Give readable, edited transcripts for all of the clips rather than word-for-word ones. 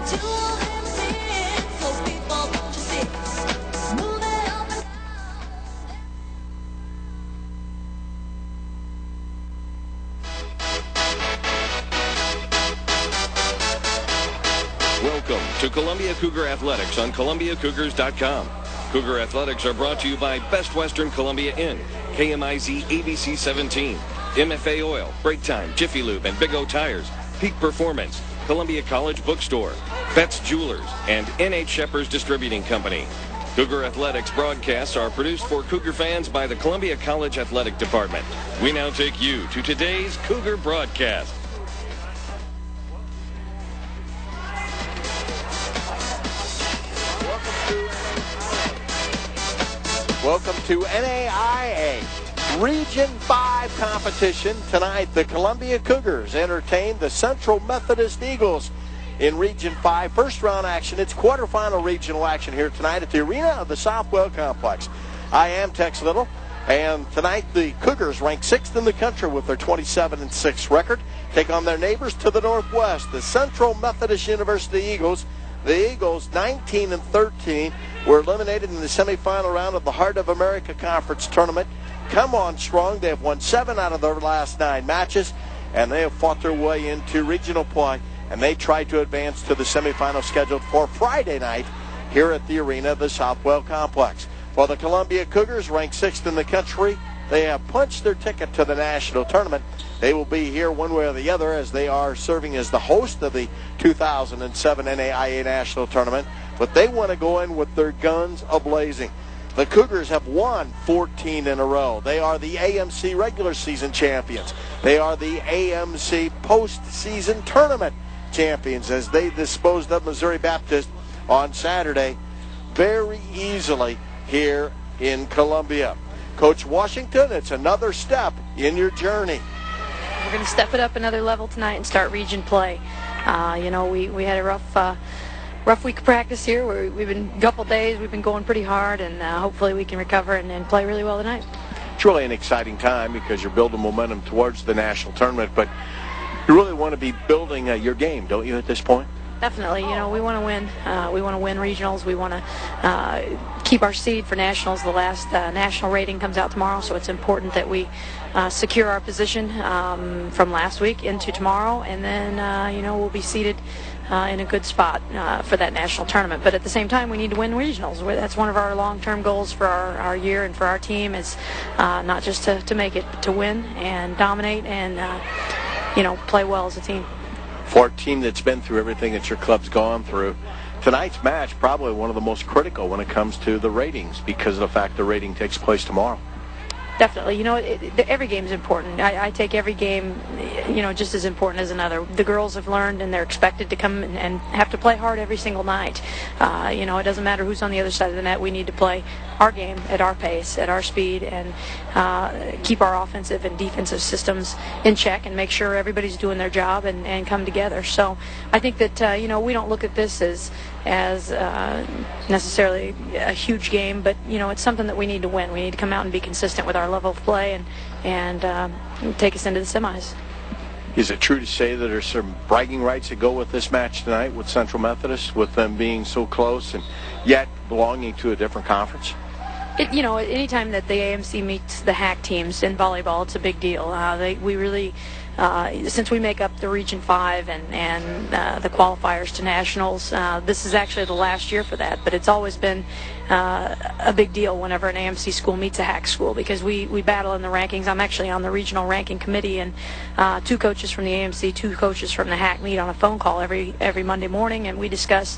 Welcome to Columbia Cougar Athletics on ColumbiaCougars.com. Cougar Athletics are brought to you by Best Western Columbia Inn, KMIZ ABC 17, MFA Oil, Break Time, Jiffy Lube, and Big O Tires, Peak Performance, Columbia College Bookstore, Betts Jewelers, and N.H. Shepherds Distributing Company. Cougar Athletics broadcasts are produced for Cougar fans by the Columbia College Athletic Department. We now take you to today's Cougar broadcast. Welcome to NAIA Region 5 competition. Tonight, the Columbia Cougars entertain the Central Methodist Eagles in Region 5. First round action. It's quarterfinal regional action here tonight at the arena of the Southwell Complex. I am Tex Little, and tonight the Cougars rank 6th in the country with their 27-6 record. Take on their neighbors to the northwest, the Central Methodist University Eagles. The Eagles, 19-13, were eliminated in the semifinal round of the Heart of America Conference Tournament. Come on strong. They have won 7 out of their last 9 matches, and they have fought their way into regional play, and they tried to advance to the semifinal scheduled for Friday night here at the arena of the Southwell Complex. While the Columbia Cougars, ranked 6th in the country, they have punched their ticket to the national tournament. They will be here one way or the other as they are serving as the host of the 2007 NAIA National Tournament. But they want to go in with their guns a-blazing. The Cougars have won 14 in a row. They are the AMC regular season champions. They are the AMC postseason tournament champions as they disposed of Missouri Baptist on Saturday very easily here in Columbia. Coach Washington, it's another step in your journey. We're going to step it up another level tonight and start region play. We had a rough week of practice here. We've been a couple days. We've been going pretty hard, and hopefully we can recover and play really well tonight. It's really an exciting time because you're building momentum towards the national tournament, but you really want to be building your game, don't you, at this point? Definitely. We want to win. We want to win regionals. We want to keep our seed for nationals. The last national rating comes out tomorrow, so it's important that we secure our position from last week into tomorrow, and then we'll be seated in a good spot for that national tournament. But at the same time, we need to win regionals. That's one of our long-term goals for our year and for our team is not just to make it, but to win and dominate and play well as a team. For a team that's been through everything that your club's gone through, tonight's match probably one of the most critical when it comes to the ratings because of the fact the rating takes place tomorrow. Definitely. Every game is important. I take every game, just as important as another. The girls have learned, and they're expected to come and have to play hard every single night. It doesn't matter who's on the other side of the net. We need to play our game at our pace, at our speed, and keep our offensive and defensive systems in check and make sure everybody's doing their job and come together. So I think that, we don't look at this as necessarily a huge game, but it's something that we need to win. We need to come out and be consistent with our level of play and take us into the semis. Is it true to say that there's some bragging rights that go with this match tonight with Central Methodist, with them being so close and yet belonging to a different conference? Anytime that the AMC meets the HAC teams in volleyball, it's a big deal. We really, since we make up the Region 5 and the qualifiers to nationals, this is actually the last year for that, but it's always been a big deal whenever an AMC school meets a HAC school because we battle in the rankings. I'm actually on the regional ranking committee, and 2 coaches from the AMC, 2 coaches from the HAC meet on a phone call every Monday morning, and we discuss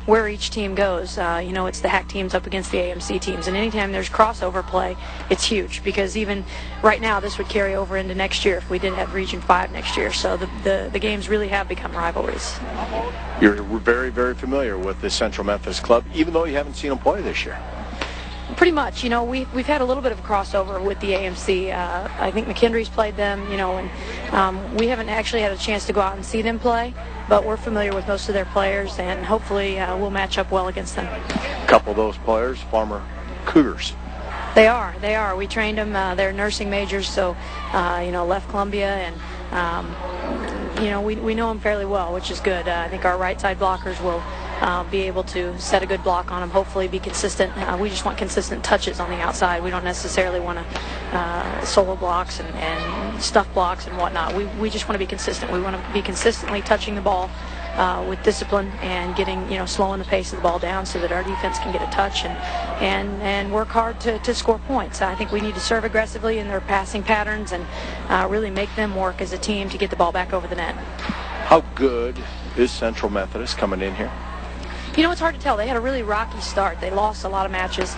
where each team goes. It's the HAC teams up against the AMC teams, and anytime there's crossover play, it's huge because even right now this would carry over into next year if we didn't have Region 5 next year. So the games really have become rivalries. You're very, very familiar with the Central Methodist club, even though you haven't seen them play this year. Pretty much. We've had a little bit of a crossover with the AMC. I think McKendree's played them, and we haven't actually had a chance to go out and see them play, but we're familiar with most of their players, and hopefully we'll match up well against them. A couple of those players, former Cougars. They are. We trained them. They're nursing majors, so, left Columbia and we know them fairly well, which is good. I think our right side blockers will be able to set a good block on them, hopefully be consistent. We just want consistent touches on the outside. We don't necessarily want to solo blocks and stuff blocks and whatnot. We just want to be consistent. We want to be consistently touching the ball with discipline and getting, slowing the pace of the ball down so that our defense can get a touch and work hard to score points. I think we need to serve aggressively in their passing patterns and really make them work as a team to get the ball back over the net. How good is Central Methodist coming in here? It's hard to tell. They had a really rocky start. They lost a lot of matches,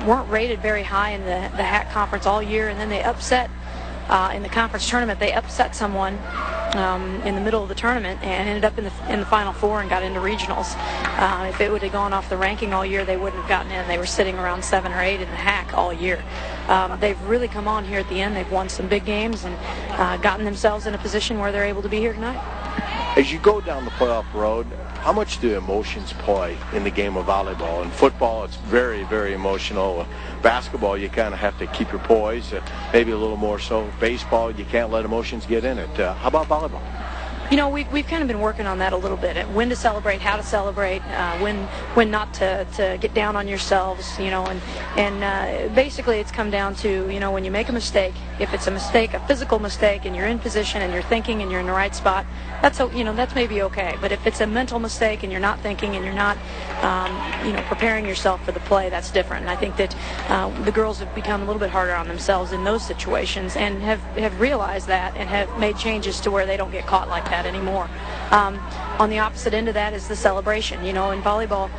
weren't rated very high in the HAC conference all year, and then they upset in the conference tournament. They upset someone in the middle of the tournament and ended up in the Final Four and got into regionals. If it would have gone off the ranking all year, they wouldn't have gotten in. They were sitting around 7 or 8 in the HAC all year. They've really come on here at the end. They've won some big games and gotten themselves in a position where they're able to be here tonight. As you go down the playoff road, how much do emotions play in the game of volleyball? In football, it's very, very emotional. Basketball, you kind of have to keep your poise, maybe a little more so. Baseball, you can't let emotions get in it. How about volleyball? We've kind of been working on that a little bit. When to celebrate, how to celebrate, when not to get down on yourselves, and basically it's come down to, when you make a mistake, if it's a mistake, a physical mistake, and you're in position and you're thinking and you're in the right spot, that's maybe okay. But if it's a mental mistake and you're not thinking and you're not, preparing yourself for the play, that's different. And I think that the girls have become a little bit harder on themselves in those situations and have realized that and have made changes to where they don't get caught like that anymore. On the opposite end of that is the celebration. In volleyball,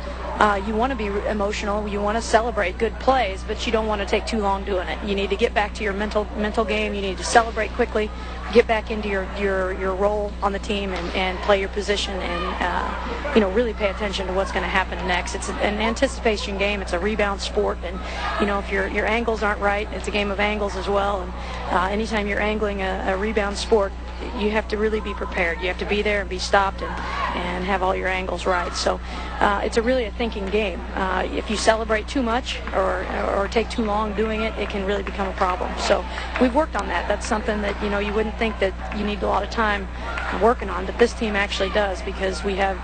you want to be emotional, you want to celebrate good plays, but you don't want to take too long doing it. You need to get back to your mental game. You need to celebrate quickly, get back into your role on the team and play your position and really pay attention to what's going to happen next. It's an anticipation game. It's a rebound sport, and if your angles aren't right, it's a game of angles as well. And anytime you're angling a rebound sport, you have to really be prepared. You have to be there and be stopped and have all your angles right. So it's really a thinking game. If you celebrate too much or take too long doing it, it can really become a problem. So we've worked on that. That's something that you wouldn't think that you need a lot of time working on, but this team actually does, because we have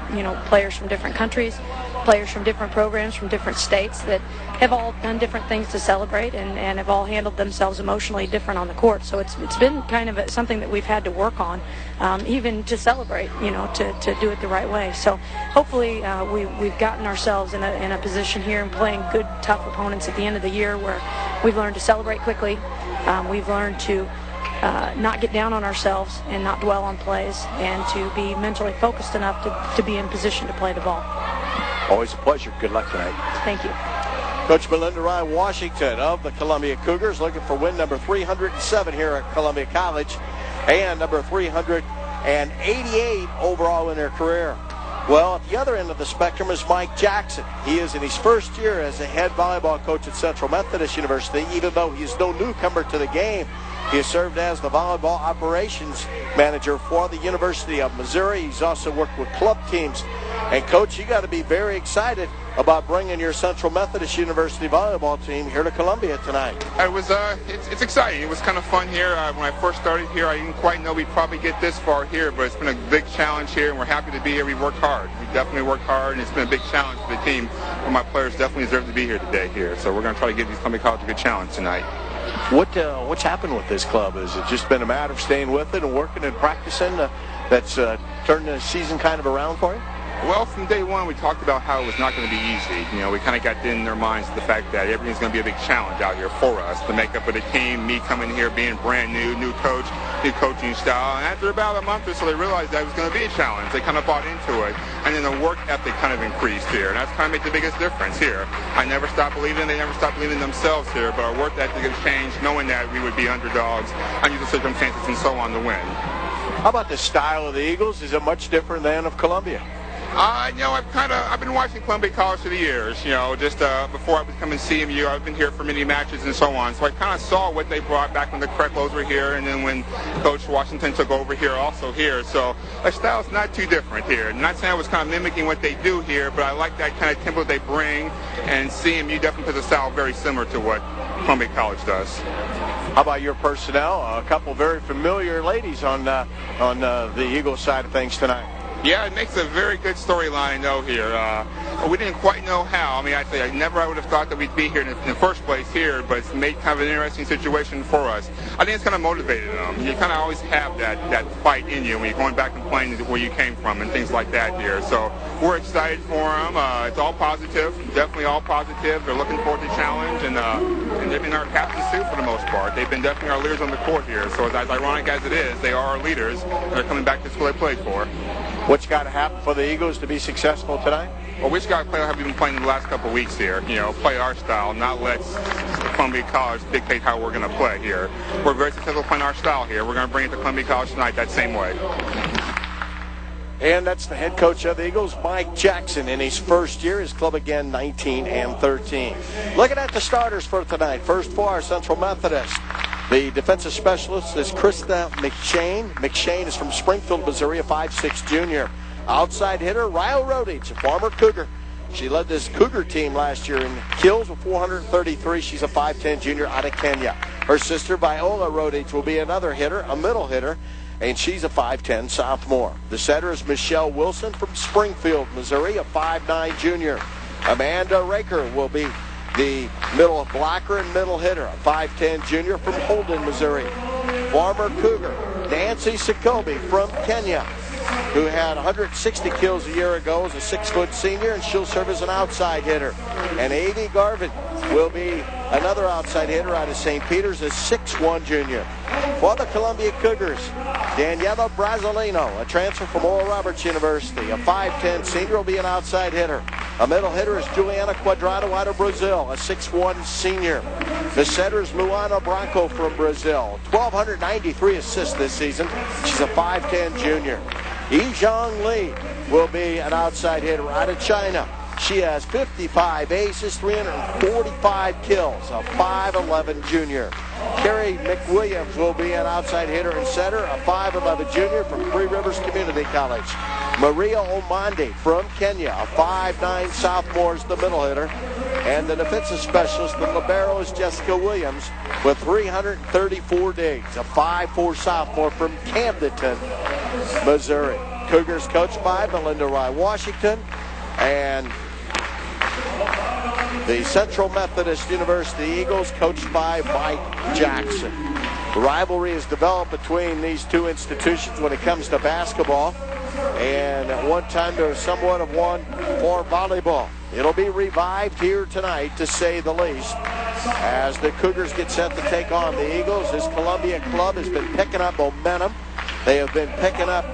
players from different countries, players from different programs, from different states that have all done different things to celebrate and have all handled themselves emotionally different on the court. So it's been kind of something that we've had to work on, even to celebrate, to do it the right way. So hopefully we've gotten ourselves in a position here and playing good, tough opponents at the end of the year where we've learned to celebrate quickly. We've learned to not get down on ourselves and not dwell on plays, and to be mentally focused enough to be in position to play the ball. Always a pleasure. Good luck tonight. Thank you. Coach Melinda Ryan Washington of the Columbia Cougars looking for win number 307 here at Columbia College and number 388 overall in their career. Well, at the other end of the spectrum is Mike Jackson. He is in his first year as a head volleyball coach at Central Methodist University, even though he's no newcomer to the game. He has served as the volleyball operations manager for the University of Missouri. He's also worked with club teams. And, Coach, you got to be very excited about bringing your Central Methodist University volleyball team here to Columbia tonight. It's exciting. It was kind of fun here. When I first started here, I didn't quite know we'd probably get this far here, but it's been a big challenge here, and we're happy to be here. We worked hard. We definitely worked hard, and it's been a big challenge for the team. But my players definitely deserve to be here today here. So we're going to try to give these Columbia College a good challenge tonight. What's happened with this club? Has it just been a matter of staying with it and working and practicing that's turned the season kind of around for you? Well, from day one, we talked about how it was not going to be easy. We kind of got in their minds the fact that everything's going to be a big challenge out here for us. The makeup of the team, me coming here, being brand new coach, new coaching style. And after about a month or so, they realized that it was going to be a challenge. They kind of bought into it. And then the work ethic kind of increased here. And that's kind of made the biggest difference here. I never stopped believing. They never stopped believing in themselves here. But our work ethic has changed, knowing that we would be underdogs, unusual circumstances, and so on to win. How about the style of the Eagles? Is it much different than of Columbia? I've been watching Columbia College for the years, just before I was coming to CMU. I've been here for many matches and so on. So I kind of saw what they brought back when the Kreklows were here, and then when Coach Washington took over here, also here. So our style's not too different here. Not saying I was kind of mimicking what they do here, but I like that kind of tempo they bring, and CMU definitely has a style very similar to what Columbia College does. How about your personnel? A couple very familiar ladies on the Eagles side of things tonight. Yeah, it makes a very good storyline, though, here. We didn't quite know how. I mean, I would have thought that we'd be here in the first place here, but it's made kind of an interesting situation for us. I think it's kind of motivated them. You kind of always have that fight in you when you're going back and playing where you came from and things like that here. So we're excited for them. It's all positive, definitely all positive. They're looking forward to the challenge, and they've been our captains, too, for the most part. They've been definitely our leaders on the court here. So as ironic as it is, they are our leaders. They're coming back to the school they played for. What's got to happen for the Eagles to be successful tonight? Well, we just got to play how we've been playing the last couple of weeks here. You know, play our style, not let Columbia College dictate how we're going to play here. We're very successful playing our style here. We're going to bring it to Columbia College tonight that same way. And that's the head coach of the Eagles, Mike Jackson, in his first year. His club again 19-13. Looking at the starters for tonight. First for our Central Methodist. The defensive specialist is Krista McShane. McShane is from Springfield, Missouri, a 5'6" junior. Outside hitter, Ryle Rodich, a former Cougar. She led this Cougar team last year in kills with 433. She's a 5'10" junior out of Kenya. Her sister, Viola Rodich, will be another hitter, a middle hitter, and she's a 5'10" sophomore. The setter is Michelle Wilson from Springfield, Missouri, a 5'9" junior. Amanda Raker will be the middle blocker and middle hitter, a 5'10" junior from Holden, Missouri. Former Cougar, Nancy Sikobi from Kenya, who had 160 kills a year ago as a 6-foot senior, and she'll serve as an outside hitter. And Avie Garvin will be another outside hitter out of St. Peter's, a 6'1" junior. For the Columbia Cougars, Daniela Brasilino, a transfer from Oral Roberts University, a 5'10" senior, will be an outside hitter. A middle hitter is Juliana Quadrado out of Brazil, a 6'1" senior. The setter is Luana Branco from Brazil, 1,293 assists this season. She's a 5'10" junior. Yizhong Li will be an outside hitter out of China. She has 55 aces, 345 kills, a 5'11" junior. Carrie McWilliams will be an outside hitter and setter, a 5'11" junior from Three Rivers Community College. Maria Omandi from Kenya, a 5'9" sophomore, is the middle hitter. And the defensive specialist, the libero, is Jessica Williams with 334 digs, a 5'4" sophomore from Camdenton, Missouri. Cougars coached by Melinda Rye Washington, and the Central Methodist University Eagles coached by Mike Jackson. The rivalry is developed between these two institutions when it comes to basketball, and at one time there was somewhat of one for volleyball. It'll be revived here tonight, to say the least, as the Cougars get set to take on the Eagles. This Columbia club has been picking up momentum. They have been picking up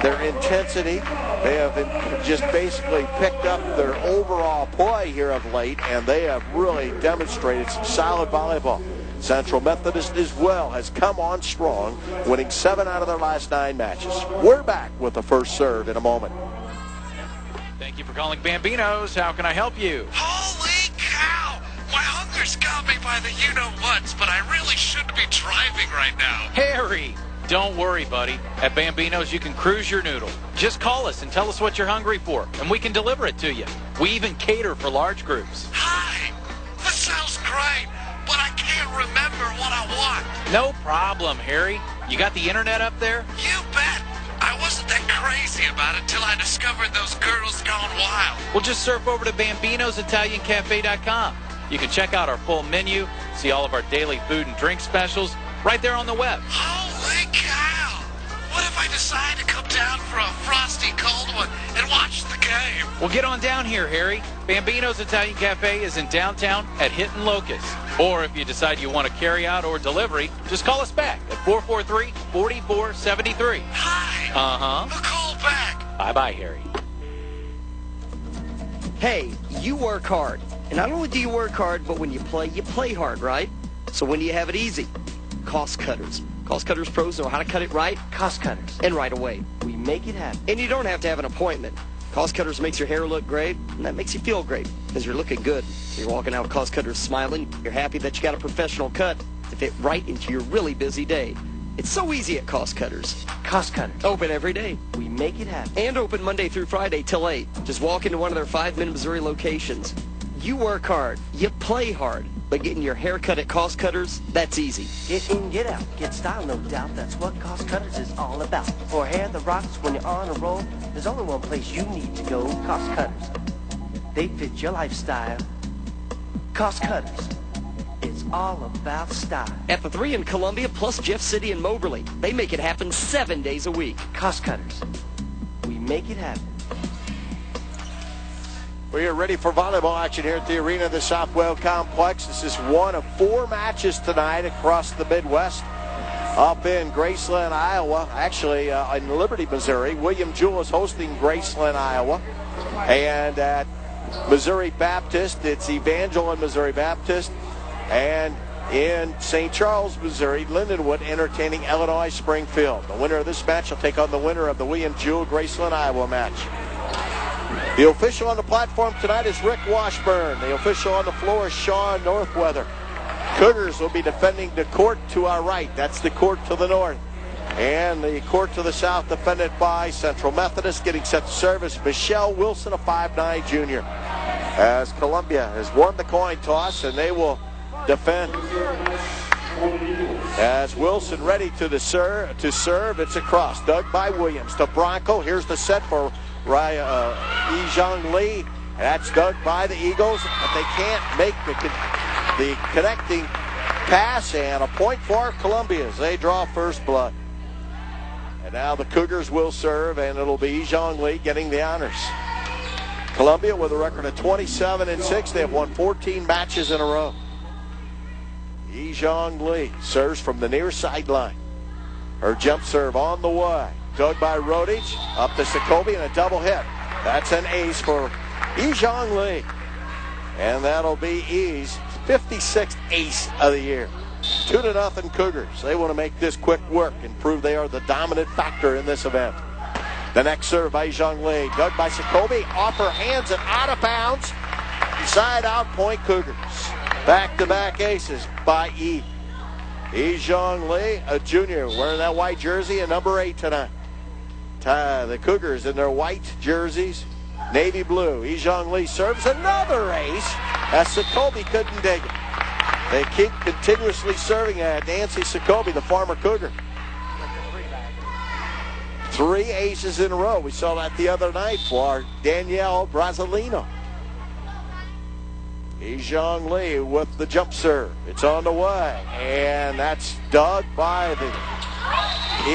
their intensity. They have been just basically picked up their overall play here of late, and they have really demonstrated some solid volleyball. Central Methodist as well has come on strong, winning 7 out of their last 9 matches. We're back with the first serve in a moment. Thank you for calling Bambinos. How can I help you? Holy cow! My hunger's got me by the you-know-whats, but I really shouldn't be driving right now. Harry! Don't worry, buddy. At Bambinos, you can cruise your noodle. Just call us and tell us what you're hungry for, and we can deliver it to you. We even cater for large groups. Hi! This sounds great, but I can't remember what I want. No problem, Harry. You got the internet up there? You bet! I wasn't that crazy about it till I discovered those girls gone wild. Well, just surf over to Bambino'sItalianCafe.com. You can check out our full menu, see all of our daily food and drink specials right there on the web. Holy cow! What if I decide to come down for a frosty cold one and watch the game? Well, get on down here, Harry. Bambino's Italian Cafe is in downtown at Hinton Locust. Or if you decide you want to carry out or delivery, just call us back at 443-4473. Hi! Uh-huh. A call back. Bye-bye, Harry. Hey, you work hard. And not only do you work hard, but when you play hard, right? So when do you have it easy? Cost Cutters. Cost Cutters pros know how to cut it right. Cost Cutters. And right away. We make it happen. And you don't have to have an appointment. Cost Cutters makes your hair look great, and that makes you feel great because you're looking good. So you're walking out with Cost Cutters smiling. You're happy that you got a professional cut to fit right into your really busy day. It's so easy at Cost Cutters. Cost Cutters. Open every day. We make it happen. And open Monday through Friday till 8. Just walk into one of their 5 Minute Missouri locations. You work hard, you play hard, but getting your hair cut at Cost Cutters, that's easy. Get in, get out, get style, no doubt. That's what Cost Cutters is all about. For hair that rocks when you're on a roll, there's only one place you need to go, Cost Cutters. They fit your lifestyle. Cost Cutters. It's all about style. At the 3 in Columbia, plus Jeff City and Moberly, they make it happen 7 days a week. Cost Cutters. We make it happen. We are ready for volleyball action here at the arena of the Southwell Complex. This is one of 4 matches tonight across the Midwest. Up in Graceland, Iowa, actually in Liberty, Missouri. William Jewell is hosting Graceland, Iowa. And at Missouri Baptist, it's Evangeline Missouri Baptist. And in St. Charles, Missouri, Lindenwood entertaining Illinois Springfield. The winner of this match will take on the winner of the William Jewell Graceland, Iowa match. The official on the platform tonight is Rick Washburn. The official on the floor is Sean Northweather. Cougars will be defending the court to our right. That's the court to the north. And the court to the south defended by Central Methodist. Getting set to serve is Michelle Wilson, a 5'9" junior. As Columbia has won the coin toss, and they will defend. As Wilson ready to serve, it's across. Dug by Williams to Bronco. Here's the set for Yi-Jong Lee. That's dug by the Eagles, but they can't make the connecting pass, and a point for Columbia as they draw first blood. And now the Cougars will serve, and it'll be Yi-Jong Lee getting the honors. Columbia with a record of 27-6. They have won 14 matches in a row. Yi-Jong Lee serves from the near sideline. Her jump serve on the way. Dug by Rodich, up to Sokobi, and a double hit. That's an ace for Yi-Jong Lee. And that'll be Yi's 56th ace of the year. 2-0 Cougars. They want to make this quick work and prove they are the dominant factor in this event. The next serve by Yi-Jong Lee. Dug by Sokobi, off her hands and out of bounds. Side out point Cougars. Back-to-back aces by Yi. Yi-Jong Lee, a junior, wearing that white jersey, and number 8 tonight. The Cougars in their white jerseys, navy blue. Yi-Jong Lee serves another ace as Sokobi couldn't dig it. They keep continuously serving at Nancy Sokobi, the former Cougar. 3 aces in a row. We saw that the other night for Danielle Brasilino. Yi-Jong Lee with the jump serve. It's on the way, and that's dug by the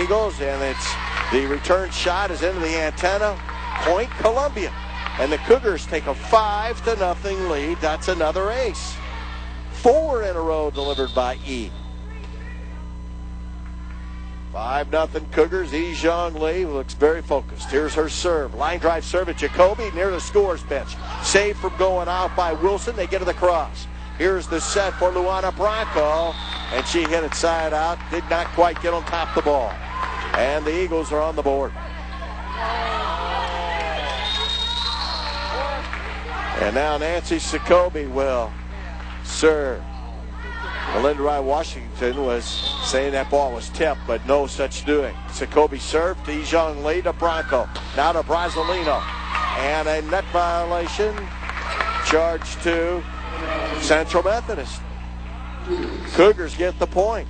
Eagles, and it's the return shot is into the antenna. Point Columbia, and the Cougars take a 5-0 lead. That's another ace. 4 in a row delivered by E. 5-0 Cougars. Yi-Jong Lee looks very focused. Here's her serve. Line drive serve at Jacoby near the scorer's bench. Saved from going out by Wilson. They get it across. Here's the set for Luana Bronco, and she hit it side out. Did not quite get on top of the ball. And the Eagles are on the board. And now Nancy Sokobi will serve. Melinda Rye Washington was saying that ball was tipped, but no such doing. Sokobi served to Yi-Jong Lee to Bronco. Now to Brasilino. And a net violation charged to Central Methodist. Cougars get the point.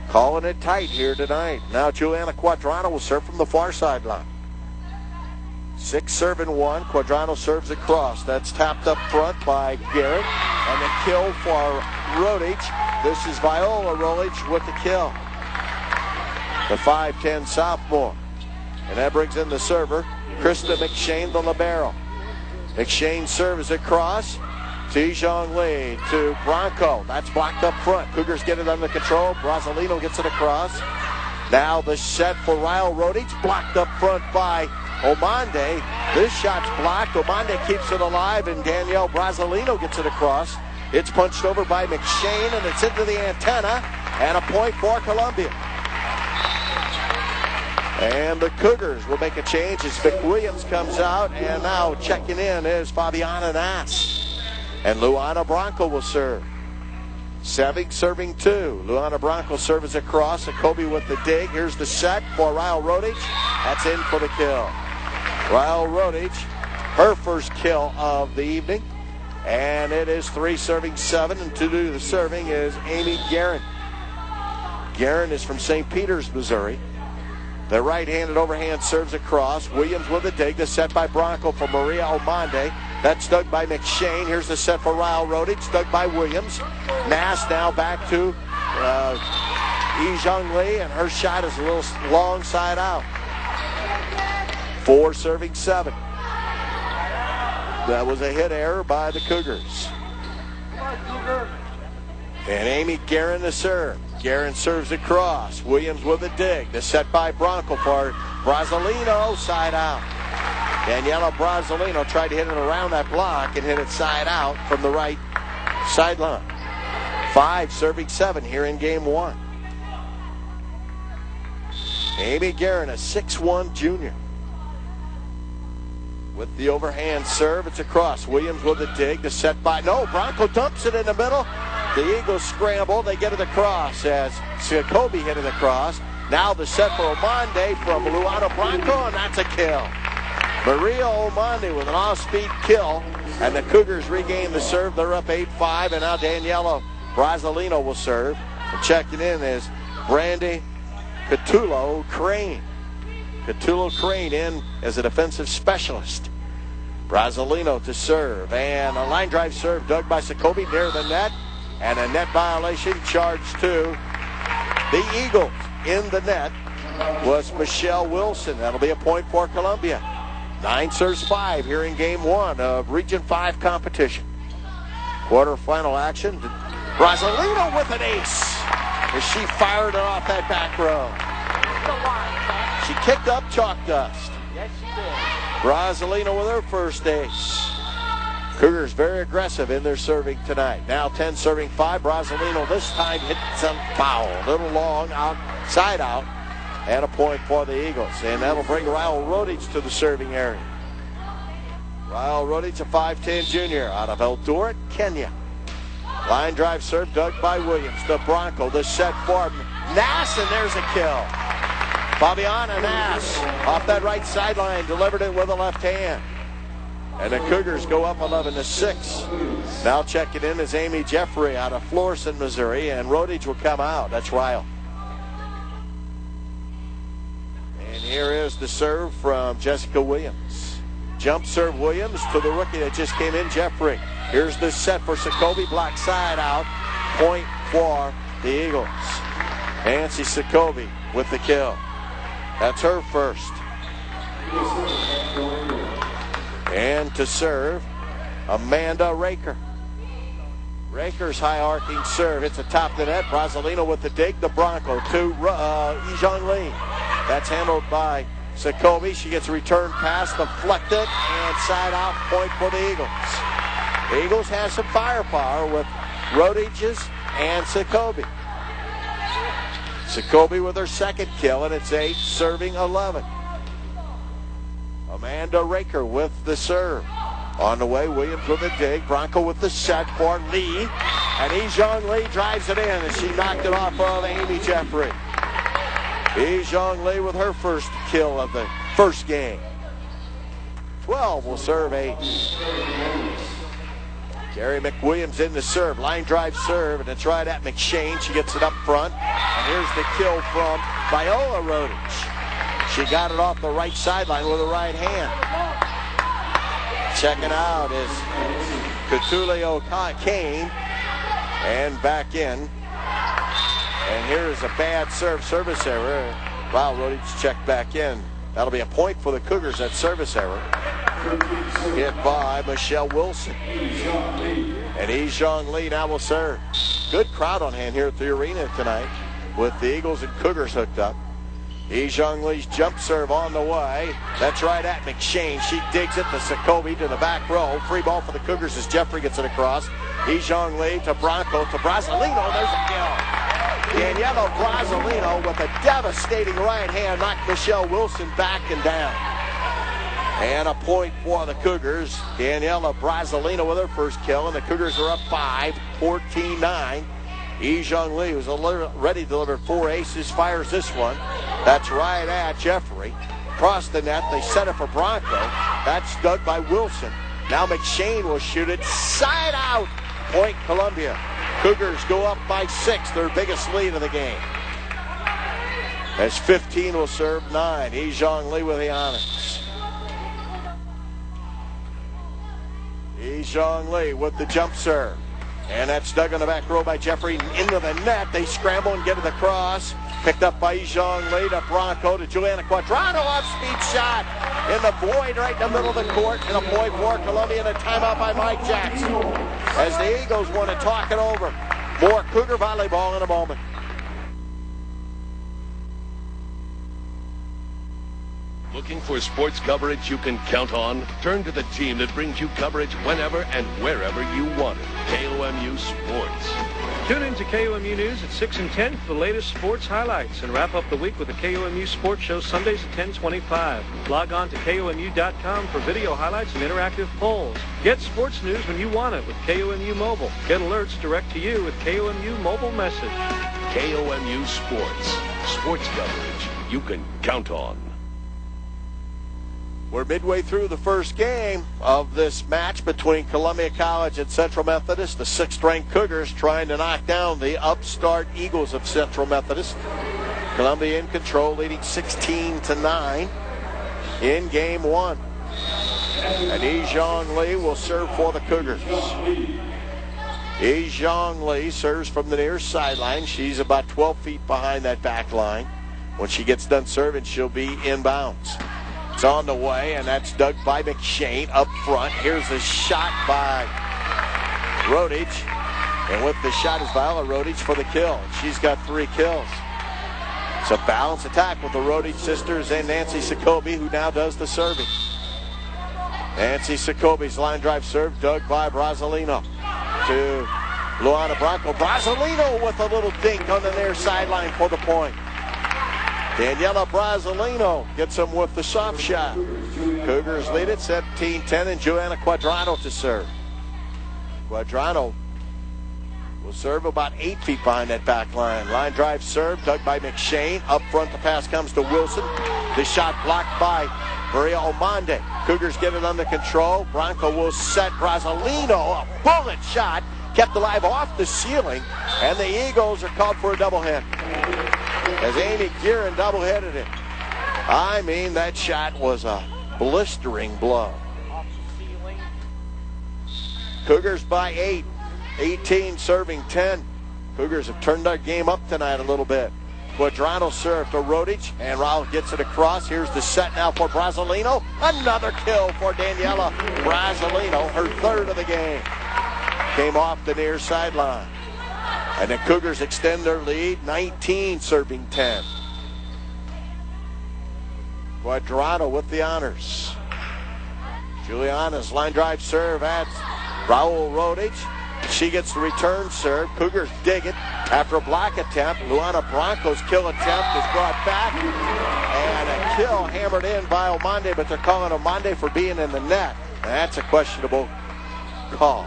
Calling it tight here tonight. Now Juliana Quadrano will serve from the far sideline. 6 serving 1. Quadrano serves across. That's tapped up front by Garrett. And the kill for Rodich. This is Viola Rodich with the kill. The 5'10 sophomore. And that brings in the server, Krista McShane, the libero. McShane serves across. Yi-Jong Lee to Bronco. That's blocked up front. Cougars get it under control. Brasilino gets it across. Now the set for Ryle Rodich. Blocked up front by Omande. This shot's blocked. Omande keeps it alive, and Danielle Brasilino gets it across. It's punched over by McShane, and it's into the antenna. And a point for Columbia. And the Cougars will make a change as Vic Williams comes out. And now checking in is Fabiana Nass. And Luana Bronco will serve. Serving 2. Luana Bronco serves across. Sokobi with the dig. Here's the set for Ryle Rodich. That's in for the kill. Ryle Rodich her first kill of the evening. And it is 3 serving 7, and to do the serving is Amy Guerin. Guerin is from St. Peters, Missouri. The right-handed overhand serves across. Williams with a dig. The set by Bronco for Maria Omande. That's dug by McShane. Here's the set for Ryle Rodich, dug by Williams. Nass now back to Yi-Jung Lee, and her shot is a little long side out. 4 serving 7. That was a hit error by the Cougars. And Amy Guerin to serve. Guerin serves across. Williams with a dig. The set by Bronco for Brasilino, side out. Daniela Brasilino tried to hit it around that block and hit it side out from the right sideline. 5 serving 7 here in game 1. Amy Guerin, a 6'1" junior. With the overhand serve, it's across. Williams with a dig. The set by, no, Bronco dumps it in the middle. The Eagles scramble. They get it across as Jacoby hit it across. Now the set for Omande from Luana Bronco, and that's a kill. Maria Omande with an off-speed kill, and the Cougars regain the serve. They're up 8-5, and now Daniela Brasilino will serve. And checking in is Brandy Catullo Crane. Catullo Crane in as a defensive specialist. Brasilino to serve, and a line drive serve dug by Jacoby near the net, and a net violation charged to the Eagles. In the net was Michelle Wilson. That'll be a point for Columbia. 9 serves 5 here in game 1 of Region 5 competition. Quarterfinal action. Brasilino with an ace as she fired it off that back row. She kicked up chalk dust. Yes, she did. Brasilino with her first ace. Cougars very aggressive in their serving tonight. Now 10 serving 5. Brasilino this time hit some foul. A little long, side out. And a point for the Eagles. And that'll bring Ryle Rodich to the serving area. Ryle Rodich, a 5'10" junior out of Eldoret, Kenya. Line drive serve dug by Williams. The Bronco, the set for Nass, and there's a kill. Fabiana Nass off that right sideline, delivered it with a left hand. And the Cougars go up 11-6. Now checking in is Amy Jeffrey out of Florissant, Missouri, and Rodich will come out. That's Ryle. And here is the serve from Jessica Williams. Jump serve Williams to the rookie that just came in, Jeffrey. Here's the set for Jacoby, block side out. Point for the Eagles. Nancy Jacoby with the kill. That's her first. And to serve, Amanda Raker. Raker's high arcing serve. It's atop the net. Brasilino with the dig. The Bronco to Yi-Jung Lee. That's handled by Jacoby. She gets a return pass, deflected, and side out, point for the Eagles. The Eagles have some firepower with Rodiches and Jacoby. Jacoby with her second kill, and it's 8 serving 11. Amanda Raker with the serve. On the way, Williams with the dig. Bronco with the set for Lee. And Yi-Jung Lee drives it in, and she knocked it off of Amy Jeffrey. Yi-Jung Lee with her first kill of the first game. 12 will serve 8. Gary McWilliams in the serve. Line drive serve, and it's right at McShane. She gets it up front. And here's the kill from Viola Rodich. She got it off the right sideline with the right hand. Checking out is Catulio Kane. And back in. And here's a bad service error. Wow, Rodich checked back in. That'll be a point for the Cougars, that service error. Hit by Michelle Wilson. And Yi-Jung Lee now will serve. Good crowd on hand here at the arena tonight with the Eagles and Cougars hooked up. Yi-Jung Lee's jump serve on the way. That's right at McShane. She digs it to Jacoby to the back row. Free ball for the Cougars as Jeffrey gets it across. Yi-Jung Lee to Bronco to Brasilino. There's a kill. Daniela Brasilino with a devastating right hand knocked Michelle Wilson back and down. And a point for the Cougars. Daniela Brasilino with her first kill, and the Cougars are up 5, 14-9. Yi-Jung Lee, who's already delivered 4 aces, fires this one. That's right at Jeffrey. Across the net, they set it for Bronco. That's dug by Wilson. Now McShane will shoot it side out. Point Columbia. Cougars go up by 6, their biggest lead of the game. As 15 will serve 9. Ejong Lee with the honors. Ejong Lee with the jump serve. And that's dug on the back row by Jeffrey into the net. They scramble and get it across. Picked up by Ejong Lee to Bronco to Juliana Quadrado. Off-speed shot in the void right in the middle of the court. And a point for Columbia and a timeout by Mike Jackson. As the Eagles want to talk it over. More Cougar volleyball in a moment. Looking for sports coverage you can count on? Turn to the team that brings you coverage whenever and wherever you want it. KOMU Sports. Tune in to KOMU News at 6 and 10 for the latest sports highlights and wrap up the week with the KOMU Sports Show Sundays at 10:25. Log on to KOMU.com for video highlights and interactive polls. Get sports news when you want it with KOMU Mobile. Get alerts direct to you with KOMU Mobile Message. KOMU Sports. Sports coverage you can count on. We're midway through the first game of this match between Columbia College and Central Methodist. The 6th-ranked Cougars trying to knock down the upstart Eagles of Central Methodist. Columbia in control, leading 16-9 in game 1. And Ejong Lee will serve for the Cougars. Ejong Lee serves from the near sideline. She's about 12 feet behind that back line. When she gets done serving, she'll be inbounds. It's on the way, and that's dug by McShane up front. Here's a shot by Rodich. And with the shot is Viola Rodich for the kill. She's got 3 kills. It's a balanced attack with the Rodich sisters and Nancy Sokobe, who now does the serving. Nancy Sokobe's line drive serve, dug by Brasilino to Luana Bronco. Brasilino with a little dink on the near sideline for the point. Daniela Brasilino gets him with the soft shot. Cougars lead it 17-10, and Joanna Quadrado to serve. Quadrado will serve about 8 feet behind that back line. Line drive serve, dug by McShane. Up front, the pass comes to Wilson. The shot blocked by Maria Omande. Cougars get it under control. Bronco will set Brasilino. A bullet shot kept alive off the ceiling, and the Eagles are called for a double hit. As Amy Guerin double-headed it. I mean, that shot was a blistering blow. Cougars by 8. 18 serving 10. Cougars have turned their game up tonight a little bit. Quadrado serve to Rodich, and Raul gets it across. Here's the set now for Brasilino. Another kill for Daniela Brasilino, her 3rd of the game. Came off the near sideline. And the Cougars extend their lead, 19 serving 10. Quadrado with the honors. Juliana's line drive serve at Raul Rodich. She gets the return serve. Cougars dig it after a block attempt. Luana Bronco's kill attempt is brought back. And a kill hammered in by Omande, but they're calling Omande for being in the net. And that's a questionable call.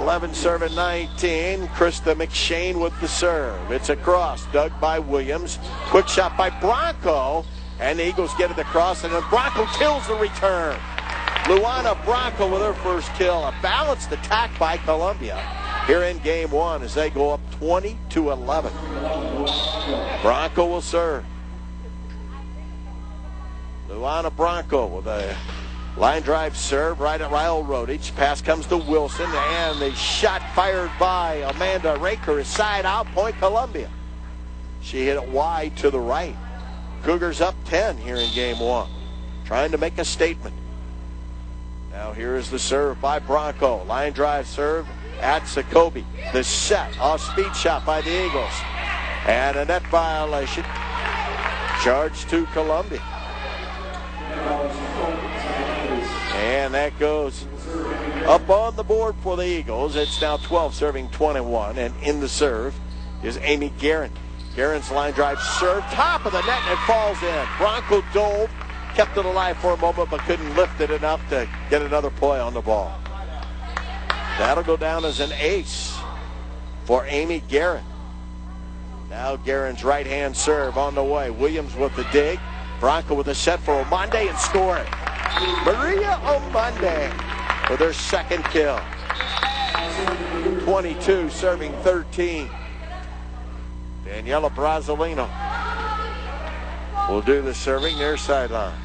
11 serving 19. Krista McShane with the serve. It's a cross, dug by Williams. Quick shot by Bronco, and the Eagles get it across, and then Bronco kills the return. Luana Bronco with her first kill. A balanced attack by Columbia here in game 1 as they go up 20-11. Bronco will serve. Luana Bronco with a line drive serve right at Raul Rodich. Pass comes to Wilson, and the shot fired by Amanda Raker is side out, point Columbia. She hit it wide to the right. Cougars up 10 here in game 1. Trying to make a statement. Now here is the serve by Bronco. Line drive serve at Sokobe. The set off speed shot by the Eagles. And a net violation. Charge to Columbia. And that goes up on the board for the Eagles. It's now 12 serving 21. And in the serve is Amy Guerin. Guerin's line drive serve. Top of the net, and it falls in. Bronco dove. Kept it alive for a moment, but couldn't lift it enough to get another play on the ball. That'll go down as an ace for Amy Guerin. Now Guerin's right-hand serve on the way. Williams with the dig. Bronco with a set for Omonde and score it. Maria Omonde with her second kill. 22 serving 13. Daniela Brazzolino will do the serving near sideline.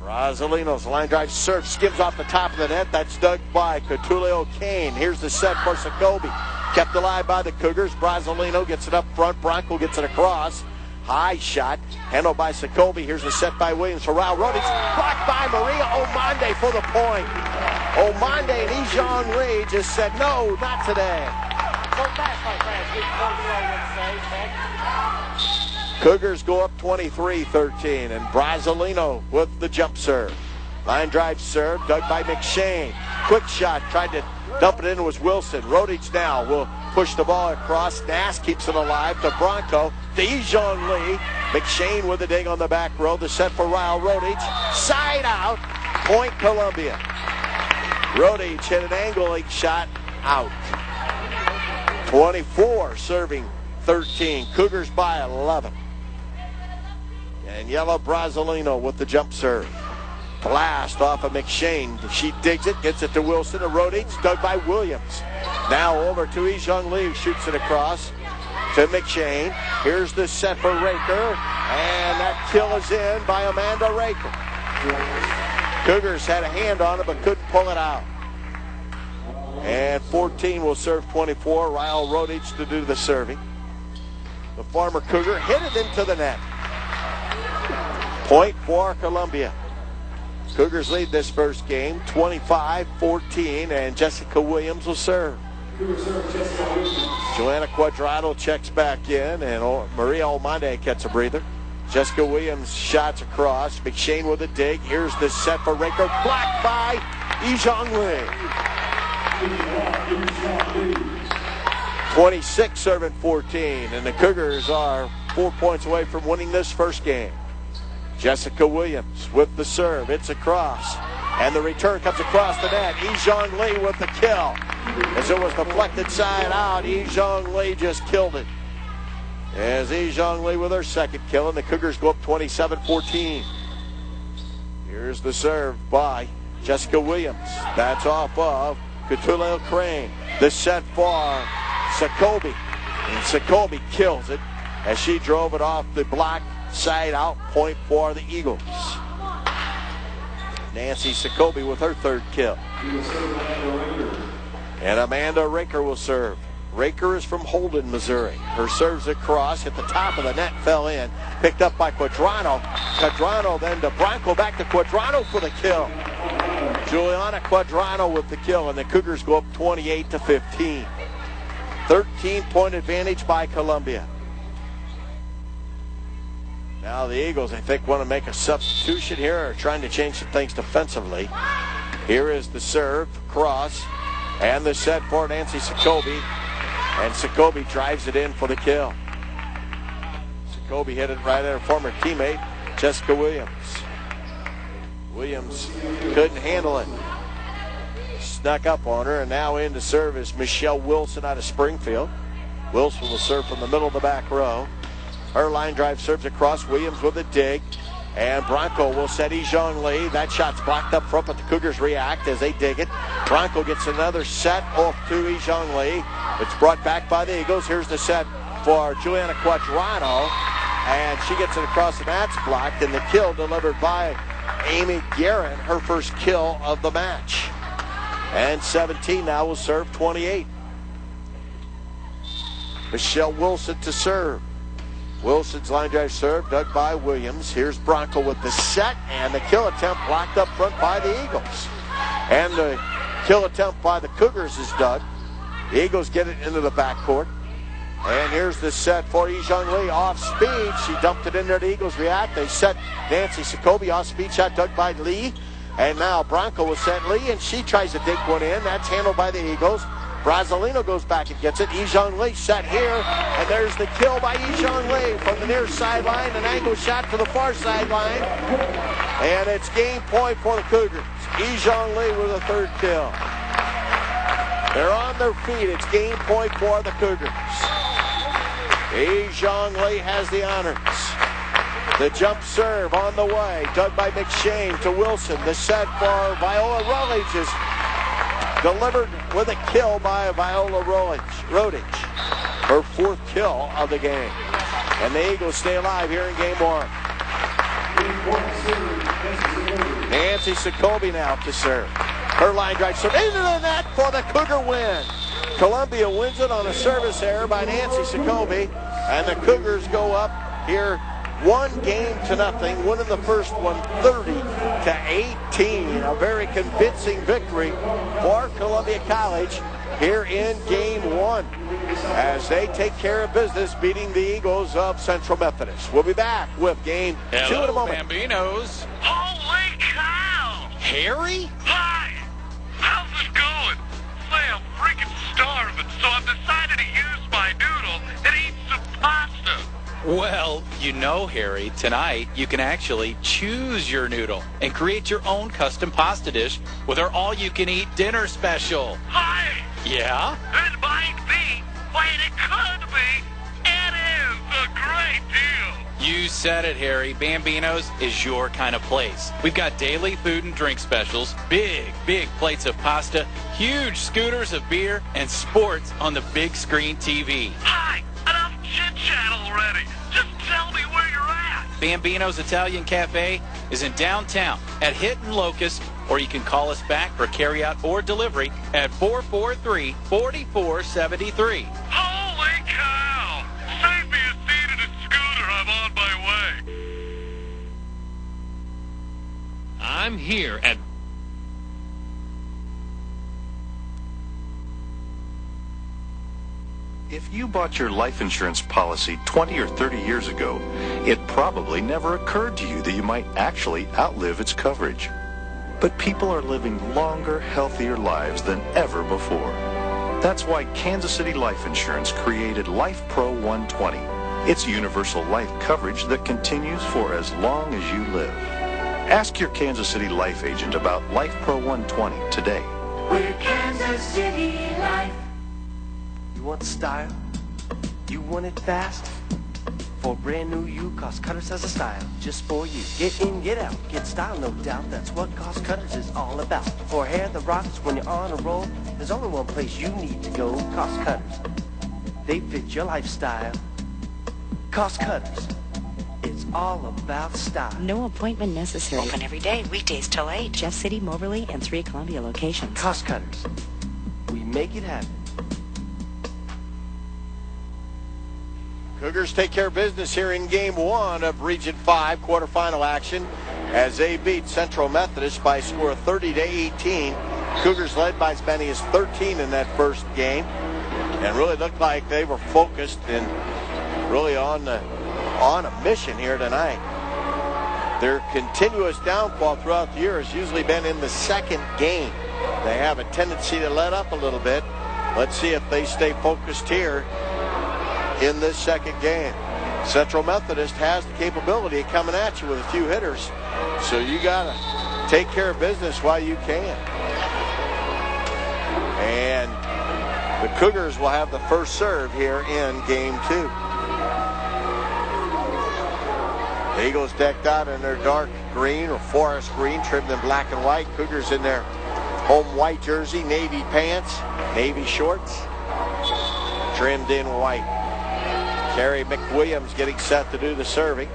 Brazzolino's line drive serve skims off the top of the net. That's dug by Catulio Kane. Here's the set for Sokobi. Kept alive by the Cougars. Brazzolino gets it up front. Bronco gets it across. High shot. Handled by Sokobi. Here's the set by Williams for Raul Rodich. Blocked by Maria Omonde for the point. Omonde and Ijong Lee just said, no, not today. Cougars go up 23-13, and Brazzolino with the jump serve. Line drive serve, dug by McShane. Quick shot, tried to dump it in, was Wilson. Rodich now will push the ball across. Nass keeps it alive to Bronco. To Ijong Lee. McShane with a dig on the back row. The set for Raul Rodich. Side out. Point Columbia. Rodich hit an angling shot out. 24 serving 13. Cougars by 11. And Yellow Brazzolino with the jump serve. Blast off of McShane. She digs it, gets it to Wilson. To Rodich, dug by Williams. Now over to Ijong Lee, shoots it across to McShane. Here's the set for Raker. And that kill is in by Amanda Raker. Cougars had a hand on it but couldn't pull it out. And 14 will serve 24. Raul Rodich to do the serving. The former Cougar hit it into the net. Point for Columbia. Cougars lead this first game 25-14, and Jessica Williams will serve. Joanna Quadrado checks back in, and Maria Omonde gets a breather. Jessica Williams shots across. McShane with a dig. Here's the set for Raker. Blocked by Ijong Lee. 26 serving 14, and the Cougars are 4 points away from winning this first game. Jessica Williams with the serve. It's across. And the return comes across the net. Ijong Lee with the kill. As it was deflected side out, Ijong Lee just killed it. As Ijong Lee with her second kill, and the Cougars go up 27-14. Here's the serve by Jessica Williams. That's off of Catulio Crane. The set for Sokobi. And Sokobi kills it as she drove it off the block. Side out, point for the Eagles. Nancy Sokobi with her third kill. And Amanda Raker will serve. Raker is from Holden, Missouri. Her serves across, hit the top of the net, fell in. Picked up by Quadrano. Quadrano then to Bronco, back to Quadrano for the kill. Juliana Quadrano with the kill, and the Cougars go up 28-15. 13-point advantage by Columbia. Now the Eagles, I think, want to make a substitution here or trying to change some things defensively. Here is the serve, cross, and the set for Nancy Sokobi. And Sokobi drives it in for the kill. Sokobi hit it right at her former teammate, Jessica Williams. Williams couldn't handle it. Snuck up on her, and now in to serve is Michelle Wilson out of Springfield. Wilson will serve from the middle of the back row. Her line drive serves across. Williams with a dig. And Bronco will set Ijong Lee. That shot's blocked up front, but the Cougars react as they dig it. Bronco gets another set off to Ijong Lee. It's brought back by the Eagles. Here's the set for Juliana Quadrano. And she gets it across, and that's blocked. And the kill delivered by Amy Guerin, her first kill of the match. And 17 now will serve 28. Michelle Wilson to serve. Wilson's line drive serve, dug by Williams. Here's Bronco with the set, and the kill attempt blocked up front by the Eagles. And the kill attempt by the Cougars is dug. The Eagles get it into the backcourt. And here's the set for Ijong Lee off speed. She dumped it in there. The Eagles react. They set Nancy Sokobi off speed shot, dug by Lee. And now Bronco will set Lee, and she tries to dig one in. That's handled by the Eagles. Brazzolino goes back and gets it. Ijong Lee set here, and there's the kill by Ijong Lee from the near sideline. An angle shot to the far sideline, and it's game point for the Cougars. Ijong Lee with a third kill. They're on their feet. It's game point for the Cougars. Yizhong Lee has the honors. The jump serve on the way, dug by McShane to Wilson. The set for Viola Rolich is delivered with a kill by Viola Rolich. Her 4th kill of the game. And the Eagles stay alive here in game 1. Nancy Sokobe now to serve. Her line drive serve into the net for the Cougar win. Columbia wins it on a service error by Nancy Sokobe. And the Cougars go up here 1-0, winning the first one 30-18. A very convincing victory for Columbia College here in game 1 as they take care of business beating the Eagles of Central Methodist. We'll be back with game 2 in a moment. Bambinos. Holy cow! Harry? Hi! How's it going? Say, I'm freaking starving, so I've decided to use my noodle and eat some pasta. Well, you know, Harry, tonight you can actually choose your noodle and create your own custom pasta dish with our all-you-can-eat dinner special. Hi! Yeah? It might be. Wait, it could be. It is a great deal. You said it, Harry. Bambino's is your kind of place. We've got daily food and drink specials, big plates of pasta, huge scooters of beer, and sports on the big screen TV. Hi! Enough chit-chat already. Just tell me where you're at. Bambino's Italian Cafe is in downtown at Hitton Locust, or you can call us back for carryout or delivery at 443-4473. Holy cow! Save me a seat in a scooter. I'm on my way. I'm here at... If you bought your life insurance policy 20 or 30 years ago, it probably never occurred to you that you might actually outlive its coverage. But people are living longer, healthier lives than ever before. That's why Kansas City Life Insurance created Life Pro 120. It's universal life coverage that continues for as long as you live. Ask your Kansas City Life agent about Life Pro 120 today. We're Kansas City Life. You want style? You want it fast? For brand new you, Cost Cutters has a style just for you. Get in, get out, get style, no doubt. That's what Cost Cutters is all about. For hair that rocks when you're on a roll, there's only one place you need to go, Cost Cutters. They fit your lifestyle. Cost Cutters. It's all about style. No appointment necessary. Open every day, weekdays till 8. Jeff City, Moberly, and 3 Columbia locations. Cost Cutters. We make it happen. Cougars take care of business here in game 1 of Region 5 quarterfinal action as they beat Central Methodist by a score of 30-18. Cougars led by as many as 13 in that first game and really looked like they were focused and really on a mission here tonight. Their continuous downfall throughout the year has usually been in the second game. They have a tendency to let up a little bit. Let's see if they stay focused here in this second game. Central Methodist has the capability of coming at you with a few hitters, so you gotta take care of business while you can. And the Cougars will have the first serve here in game 2. The Eagles decked out in their dark green or forest green, trimmed in black and white. Cougars in their home white jersey, navy pants, navy shorts, trimmed in white. Carrie McWilliams getting set to do the serving.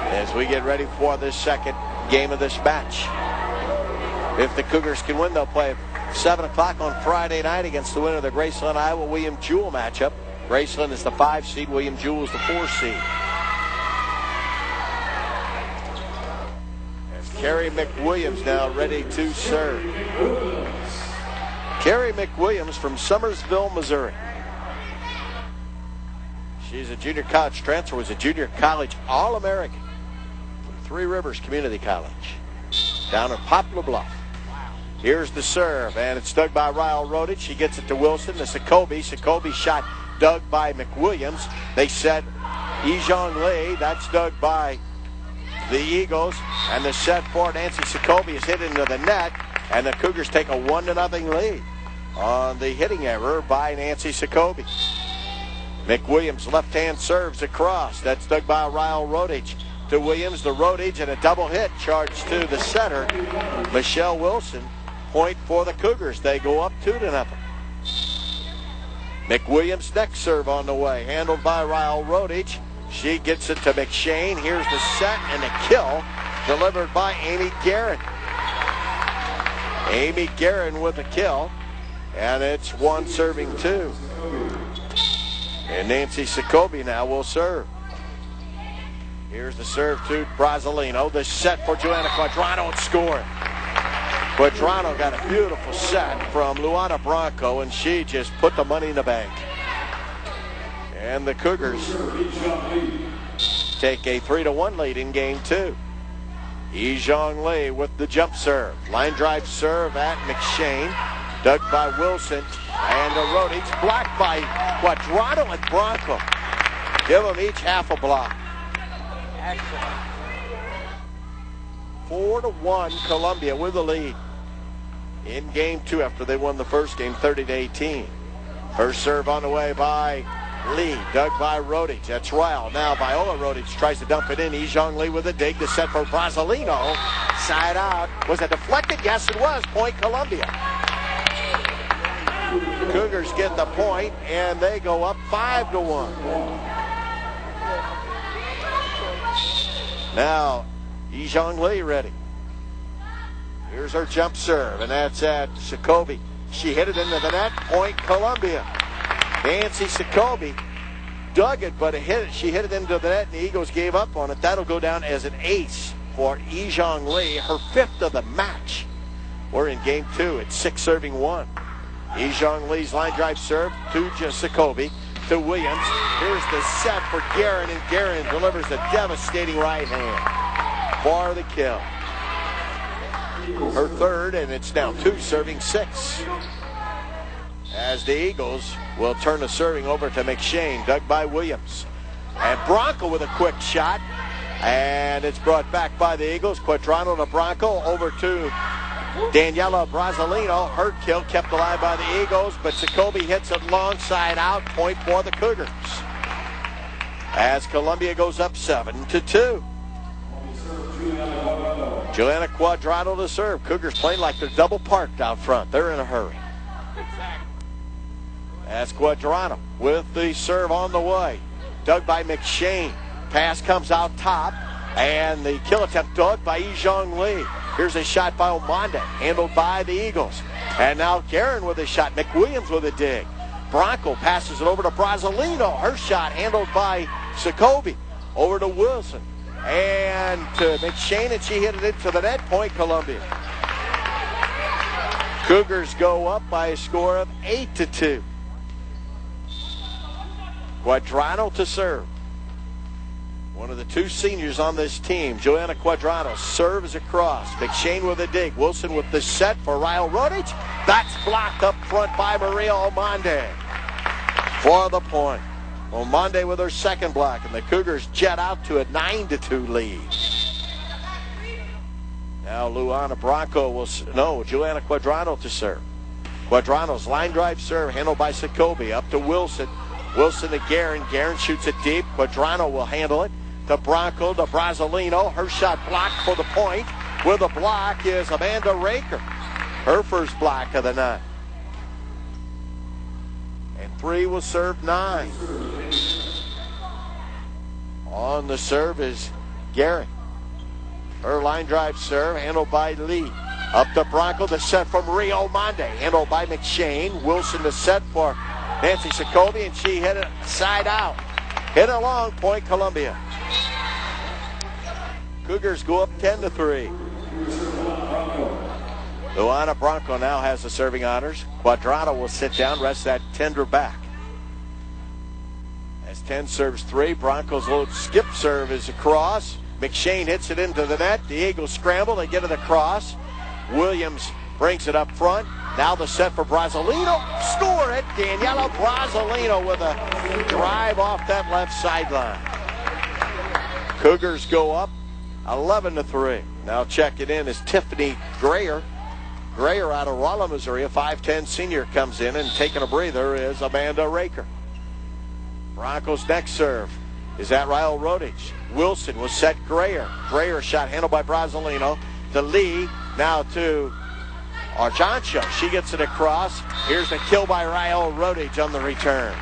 As we get ready for this second game of this match. If the Cougars can win, they'll play at 7 o'clock on Friday night against the winner of the Graceland Iowa William Jewell matchup. Graceland is the 5 seed, William Jewell is the 4 seed. As Carrie McWilliams now ready to serve. Carrie McWilliams from Summersville, Missouri. She's a junior college transfer, was a junior college All-American from Three Rivers Community College down in Poplar Bluff. Here's the serve, and it's dug by Ryle Rodich. She gets it to Wilson, to Sokobe. Sokobe shot dug by McWilliams. They set Yizhong Lee. That's dug by the Eagles. And the set for Nancy Sokobe is hit into the net, and the Cougars take a 1-0 lead. on the hitting error by Nancy Sokobi. McWilliams left-hand serves across. That's dug by Ryle Rodich to Williams. The Rodich and a double hit charge to the center, Michelle Wilson. Point for the Cougars. They go up 2-0. McWilliams next serve on the way, handled by Ryle Rodich. She gets it to McShane. Here's the set and the kill, delivered by Amy Guerin. Amy Guerin with a kill, and it's 1-2. And Nancy Sokobi now will serve. Here's the serve to Brazzolino. The set for Joanna Quadrano and score. Quadrano got a beautiful set from Luana Bronco, and she just put the money in the bank. And the Cougars take a 3-1 lead in game 2. Yi-Zhong Lee with the jump serve. Line drive serve at McShane. Dug by Wilson. And the Rodich blocked by Quadrano and Bronco. Give them each half a block. Excellent. 4-1 Columbia with the lead in game 2 after they won the first game 30-18. First serve on the way by Lee, dug by Rodich. That's Ryle. Now Viola Rodich tries to dump it in. Yi-Zhong Lee with a dig. The set for Brazzolino. Side out. Was it deflected? Yes, it was. Point Columbia. Cougars get the point, and they go up 5-1. Now, Yi-Zhong Lee ready. Here's her jump serve, and that's at Sokobi. She hit it into the net. Point Columbia. Nancy Sokobi dug it, but she hit it into the net, and the Eagles gave up on it. That'll go down as an ace for Yi-Zhong Lee, her 5th of the match. We're in game 2. It's 6-1. Yi-Zhong Lee's line drive serve to Sokobi to Williams. Here's the set for Guerin, and Guerin delivers a devastating right hand for the kill. Her 3rd, and it's now 2 serving 6. As the Eagles will turn the serving over to McShane, dug by Williams. And Bronco with a quick shot, and it's brought back by the Eagles. Quadrano to Bronco, over to Daniela Brazzolino. Her kill kept alive by the Eagles, but Sokobi hits it long side out. Point for the Cougars as Columbia goes up 7-2. Joanna Quadrano to serve. Cougars playing like they're double parked out front. They're in a hurry. As Quadrano with the serve on the way. Dug by McShane. Pass comes out top, and the kill attempt dug by Yi-Zhong Lee. Here's a shot by Omonde, handled by the Eagles. And now Guerin with a shot. McWilliams with a dig. Bronco passes it over to Brazzolino. Her shot handled by Sokobi. Over to Wilson. And to McShane, and she hit it into the net. Point Columbia. Cougars go up by a score of 8-2. Quadrano to serve. One of the 2 seniors on this team, Joanna Quadrano, serves across. McShane with a dig. Wilson with the set for Ryle Rodich. That's blocked up front by Maria Omonde for the point. Omonde with her 2nd block, and the Cougars jet out to a 9-2 lead. Now Luana Bronco Joanna Quadrano to serve. Quadrano's line drive serve handled by Sokobi. Up to Wilson. Wilson to Guerin. Guerin shoots it deep. Quadrano will handle it. To Bronco, to Brazzolino. Her shot blocked for the point. With a block is Amanda Raker. Her 1st block of the night. And 3 will serve 9. On the serve is Guerin. Her line drive serve handled by Lee. Up to Bronco, the set from Rio Monde, handled by McShane. Wilson the set for Nancy Sokobi, and she hit it side out. Hit a long. Point Columbia. Cougars go up 10-3. Luana Bronco now has the serving honors. Quadrano will sit down, rest that tender back. As 10 serves 3, Bronco's little skip serve is across. McShane hits it into the net. The Eagles scramble. They get it across. Williams brings it up front. Now the set for Brazzolino. Score it. Daniela Brazzolino with a drive off that left sideline. Cougars go up 11-3. Now checking in is Tiffany Grayer. Grayer out of Rolla, Missouri, a 5'10 senior, comes in, and taking a breather is Amanda Raker. Broncos' next serve is at Ryle Rodich. Wilson will set Grayer. Grayer shot handled by Brasilino to Lee. Now to Arjancho. She gets it across. Here's a kill by Ryle Rodich on the return.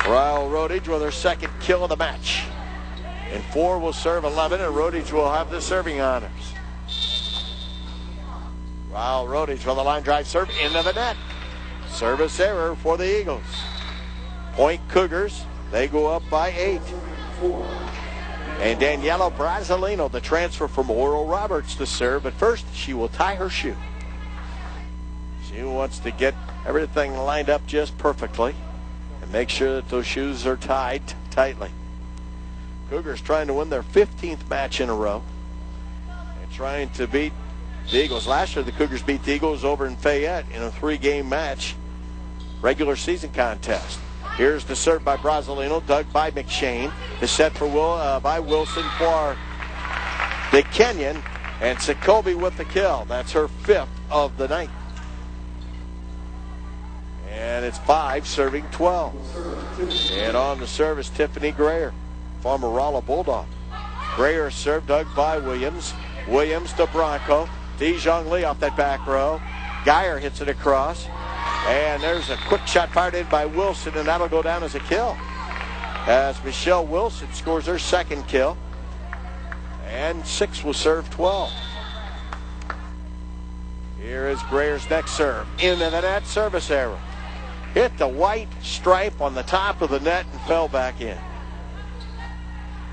Ryle Rodich with her second kill of the match. And 4 will serve 11, and Rodich will have the serving honors. Ryle Rodich with a line drive serve into the net. Service error for the Eagles. Point Cougars. They go up by 8. And Daniela Brasilino, the transfer from Oral Roberts, to serve. But first, she will tie her shoe. She wants to get everything lined up just perfectly and make sure that those shoes are tied tightly. Cougars trying to win their 15th match in a row and trying to beat the Eagles. Last year, the Cougars beat the Eagles over in Fayette in a 3-game match regular season contest. Here's the serve by Brasilino, dug by McShane. The set for by Wilson for the Kenyan, and Jacoby with the kill. That's her 5th of the night. And it's 5 serving 12. And on the service, Tiffany Grayer, former Rolla Bulldog. Grayer served, dug by Williams. Williams to Bronco. Dijon Lee off that back row. Geyer hits it across. And there's a quick shot fired in by Wilson, and that'll go down as a kill. As Michelle Wilson scores her 2nd kill. And 6 will serve 12. Here is Grayer's next serve. Into the net, service error. Hit the white stripe on the top of the net and fell back in.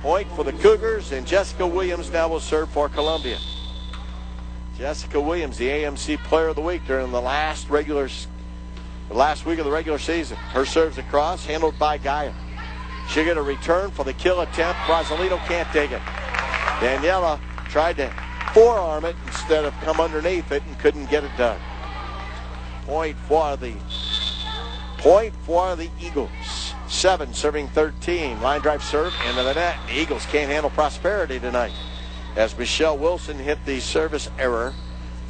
Point for the Cougars, and Jessica Williams now will serve for Columbia. Jessica Williams, the AMC Player of the Week during the last week of the regular season. Her serves across, handled by Geyer. She'll get a return for the kill attempt. Brasilino can't take it. Daniela tried to forearm it instead of come underneath it and couldn't get it done. Point for the Eagles. 7 serving 13. Line drive serve into the net. The Eagles can't handle Prosperity tonight as Michelle Wilson hit the service error.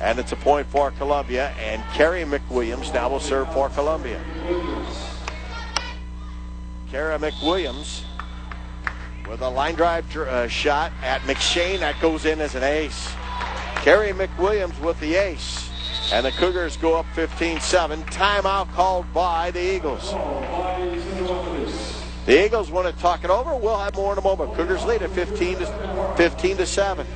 And it's a point for Columbia. And Carrie McWilliams now will serve for Columbia. Kara McWilliams with a line drive shot at McShane. That goes in as an ace. Carrie McWilliams with the ace. And the Cougars go up 15-7. Timeout called by the Eagles. The Eagles want to talk it over. We'll have more in a moment. Cougars lead at 15-7.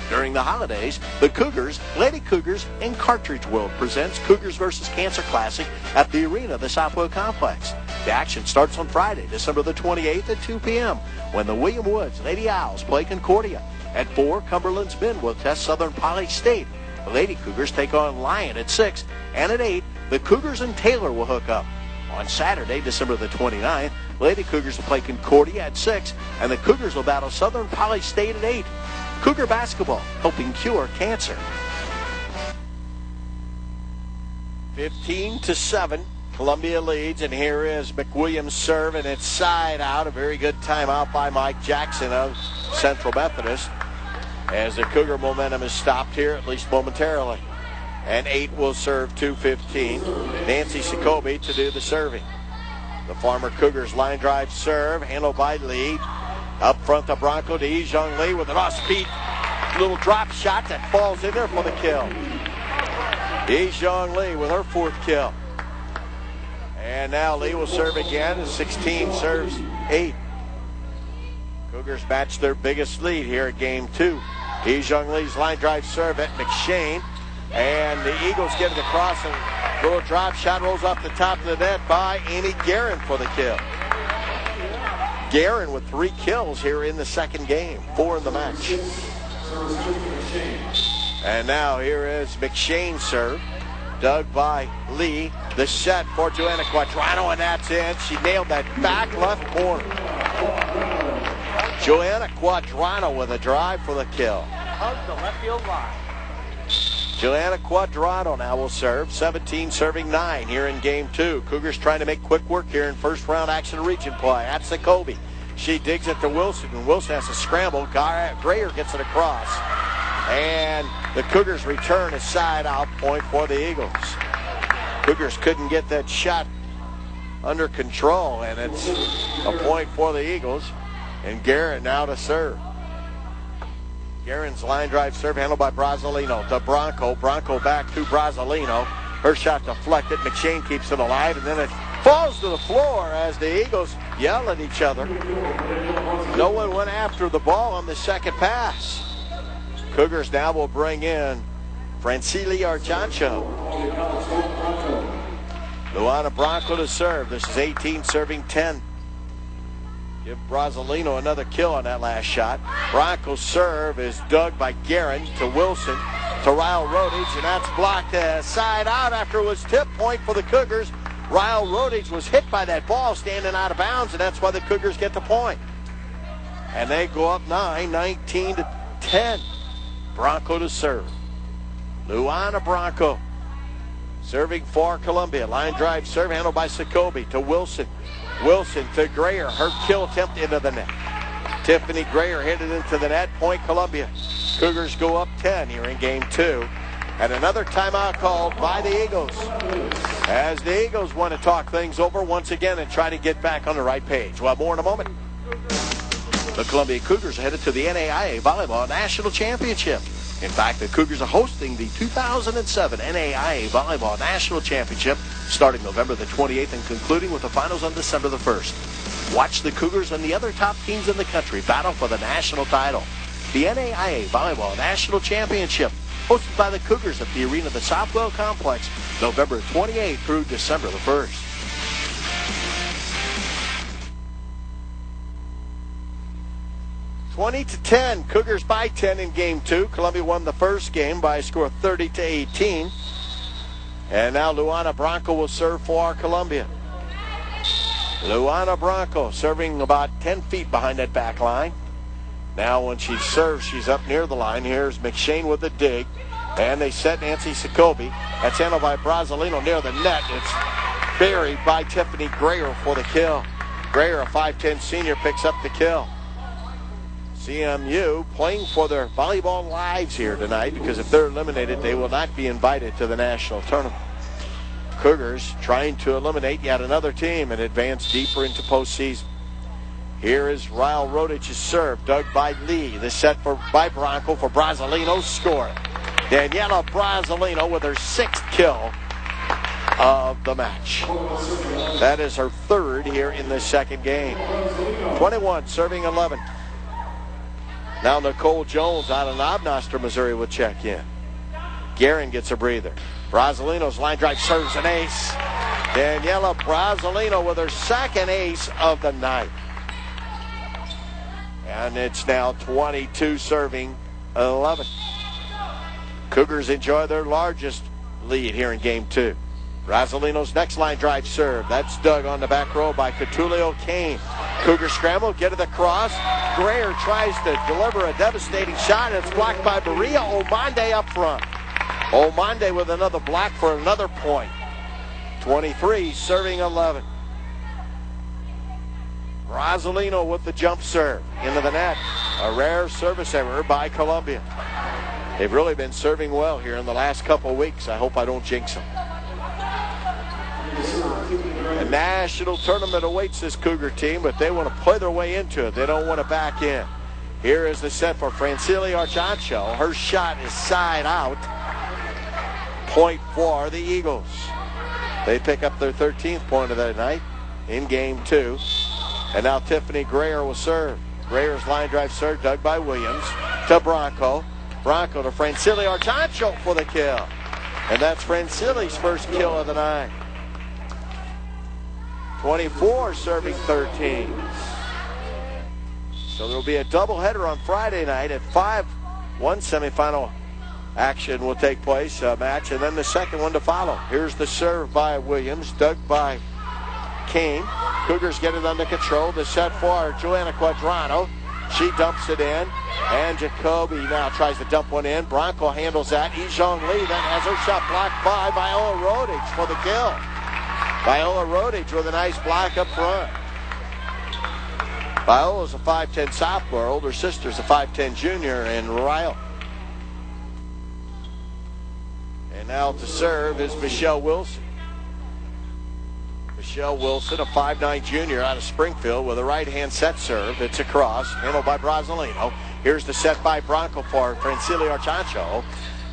During the holidays, the Cougars, Lady Cougars, and Cartridge World presents Cougars vs. Cancer Classic at the arena of the Southwell Complex. The action starts on Friday, December the 28th at 2 p.m. when the William Woods Lady Owls play Concordia. At 4, Cumberland's men will test Southern Poly State. The Lady Cougars take on Lyon at 6. And at 8, the Cougars and Taylor will hook up. On Saturday, December the 29th, Lady Cougars will play Concordia at 6. And the Cougars will battle Southern Poly State at 8. Cougar basketball, helping cure cancer. 15-7, Columbia leads, and here is McWilliams' serve, and it's side out. A very good timeout by Mike Jackson of Central Methodist, as the Cougar momentum is stopped here, at least momentarily. And 8 will serve 2:15. Nancy Jacoby to do the serving. The former Cougars line drive serve, handled by Lee. Up front, the Bronco to Ijong Lee with an off-speed little drop shot that falls in there for the kill. Ijong Lee with her 4th kill. And now Lee will serve again. 16 serves 8. Cougars match their biggest lead here at game 2. Ijong Lee's line drive serve at McShane. And the Eagles get it across, and little drop shot rolls off the top of the net by Annie Guerin for the kill. Guerin with 3 kills here in the second game, 4 in the match. And now here is McShane's serve, dug by Lee. The set for Joanna Quadrano, and that's in. She nailed that back left corner. Joanna Quadrano with a drive for the kill. Hug the left field line. Joanna Quadrano now will serve, 17 serving 9 here in game 2. Cougars trying to make quick work here in first round action region play. That's Jacoby. She digs it to Wilson, and Wilson has to scramble. Grayer gets it across. And the Cougars return a side-out point for the Eagles. Cougars couldn't get that shot under control, and it's a point for the Eagles. And Guerin now to serve. Guerin's line drive serve handled by Brazzolino to Bronco. Bronco back to Brazzolino. Her shot deflected. McShane keeps it alive, and then it falls to the floor as the Eagles yell at each other. No one went after the ball on the second pass. Cougars now will bring in Francili Archancho. Luana Bronco to serve. This is 18 serving 10. Give Brazzolino another kill on that last shot. Bronco's serve is dug by Guerin to Wilson to Ryle Rodage, and that's blocked side out after it was tip point for the Cougars. Ryle Rodage was hit by that ball standing out of bounds, and that's why the Cougars get the point. And they go up 19-10. Bronco to serve. Luana Bronco serving for Columbia. Line drive serve handled by Sokobi to Wilson. Wilson to Grayer. Her kill attempt into the net. Tiffany Grayer hit it into the net. Point Columbia. Cougars go up 10 here in game 2. And another timeout called by the Eagles, as the Eagles want to talk things over once again and try to get back on the right page. Well, more in a moment. The Columbia Cougars are headed to the NAIA Volleyball National Championship. In fact, the Cougars are hosting the 2007 NAIA Volleyball National Championship starting November the 28th and concluding with the finals on December the 1st. Watch the Cougars and the other top teams in the country battle for the national title. The NAIA Volleyball National Championship, hosted by the Cougars at the arena of the Southwell Complex, November 28th through December the 1st. (20-10), Cougars by 10 in game 2. Columbia won the first game by a score of 30-18. And now Luana Bronco will serve for Columbia. Luana Bronco serving about 10 feet behind that back line. Now when she serves, she's up near the line. Here's McShane with the dig. And they set Nancy Sokobi. That's handled by Brazzolino near the net. It's buried by Tiffany Grayer for the kill. Grayer, a 5'10 senior, picks up the kill. CMU playing for their volleyball lives here tonight, because if they're eliminated, they will not be invited to the national tournament. Cougars trying to eliminate yet another team and advance deeper into postseason. Here is Ryle Rodage's serve, dug by Lee. This set by Bronco for Brazzolino, score. Daniela Brazzolino with her 6th kill of the match. That is her 3rd here in the second game. 21 serving 11. Now Nicole Jones out of Knobnoster, Missouri will check in. Guerin gets a breather. Brazzolino's line drive serves an ace. Daniela Brazzolino with her 2nd ace of the night. And it's now 22 serving 11. Cougars enjoy their largest lead here in game 2. Brazzolino's next line drive serve. That's dug on the back row by Catulio Kane. Cougars scramble, get it across. Grayer tries to deliver a devastating shot. It's blocked by Maria Omande up front. Omande with another block for another point. 23 serving 11. Brazzolino with the jump serve into the net. A rare service error by Columbia. They've really been serving well here in the last couple weeks. I hope I don't jinx them. A national tournament awaits this Cougar team, but they want to play their way into it. They don't want to back in. Here is the set for Francili Archancho. Her shot is side out. Point for the Eagles. They pick up their 13th point of the night in game 2. And now Tiffany Grayer will serve. Grayer's line drive serve dug by Williams to Bronco. Bronco to Francili Archancho for the kill. And that's Francili's first kill of the night. 24 serving 13. So there'll be a doubleheader on Friday night at 5. One semifinal action will take place, match, and then the second one to follow. Here's the serve by Williams, dug by Kane. Cougars get it under control. The set for Joanna Quadrano. She dumps it in, and Jacoby now tries to dump one in. Bronco handles that. Ijong Lee then has her shot blocked by Viola Rodage for the kill. Viola Rodage with a nice block up front. Viola's a 5'10 sophomore. Older sister's a 5'10 junior in Ryle. And now to serve is Michelle Wilson. Michelle Wilson, a 5'9 junior out of Springfield with a right-hand set serve. It's across, handled by Brasilino. Here's the set by Bronco for Francilio Archancho.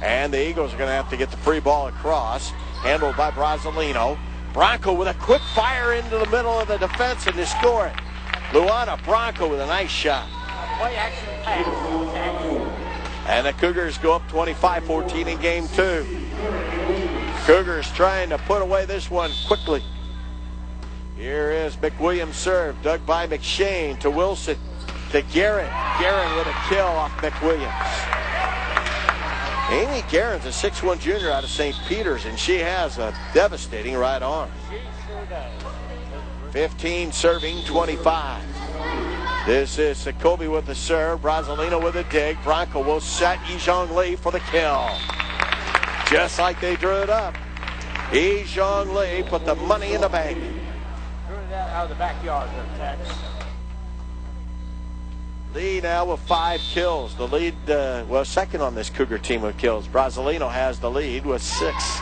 And the Eagles are going to have to get the free ball across, handled by Brasilino. Bronco with a quick fire into the middle of the defense and they score it. Luana Bronco with a nice shot. And the Cougars go up 25-14 in game 2. Cougars trying to put away this one quickly. Here is McWilliams' serve, dug by McShane to Wilson to Guerin. Guerin with a kill off McWilliams. Amy Guerin's a 6'1 junior out of St. Peter's, and she has a devastating right arm. 15 serving 25. This is Jacoby with the serve. Brasilino with a dig. Bronco will set Ijong Lee for the kill. Just like they drew it up. Ijong Lee put the money in the bank. Out of the backyard there, Tex. Lee now with 5 kills. The lead, second on this Cougar team with kills. Brasilino has the lead with 6.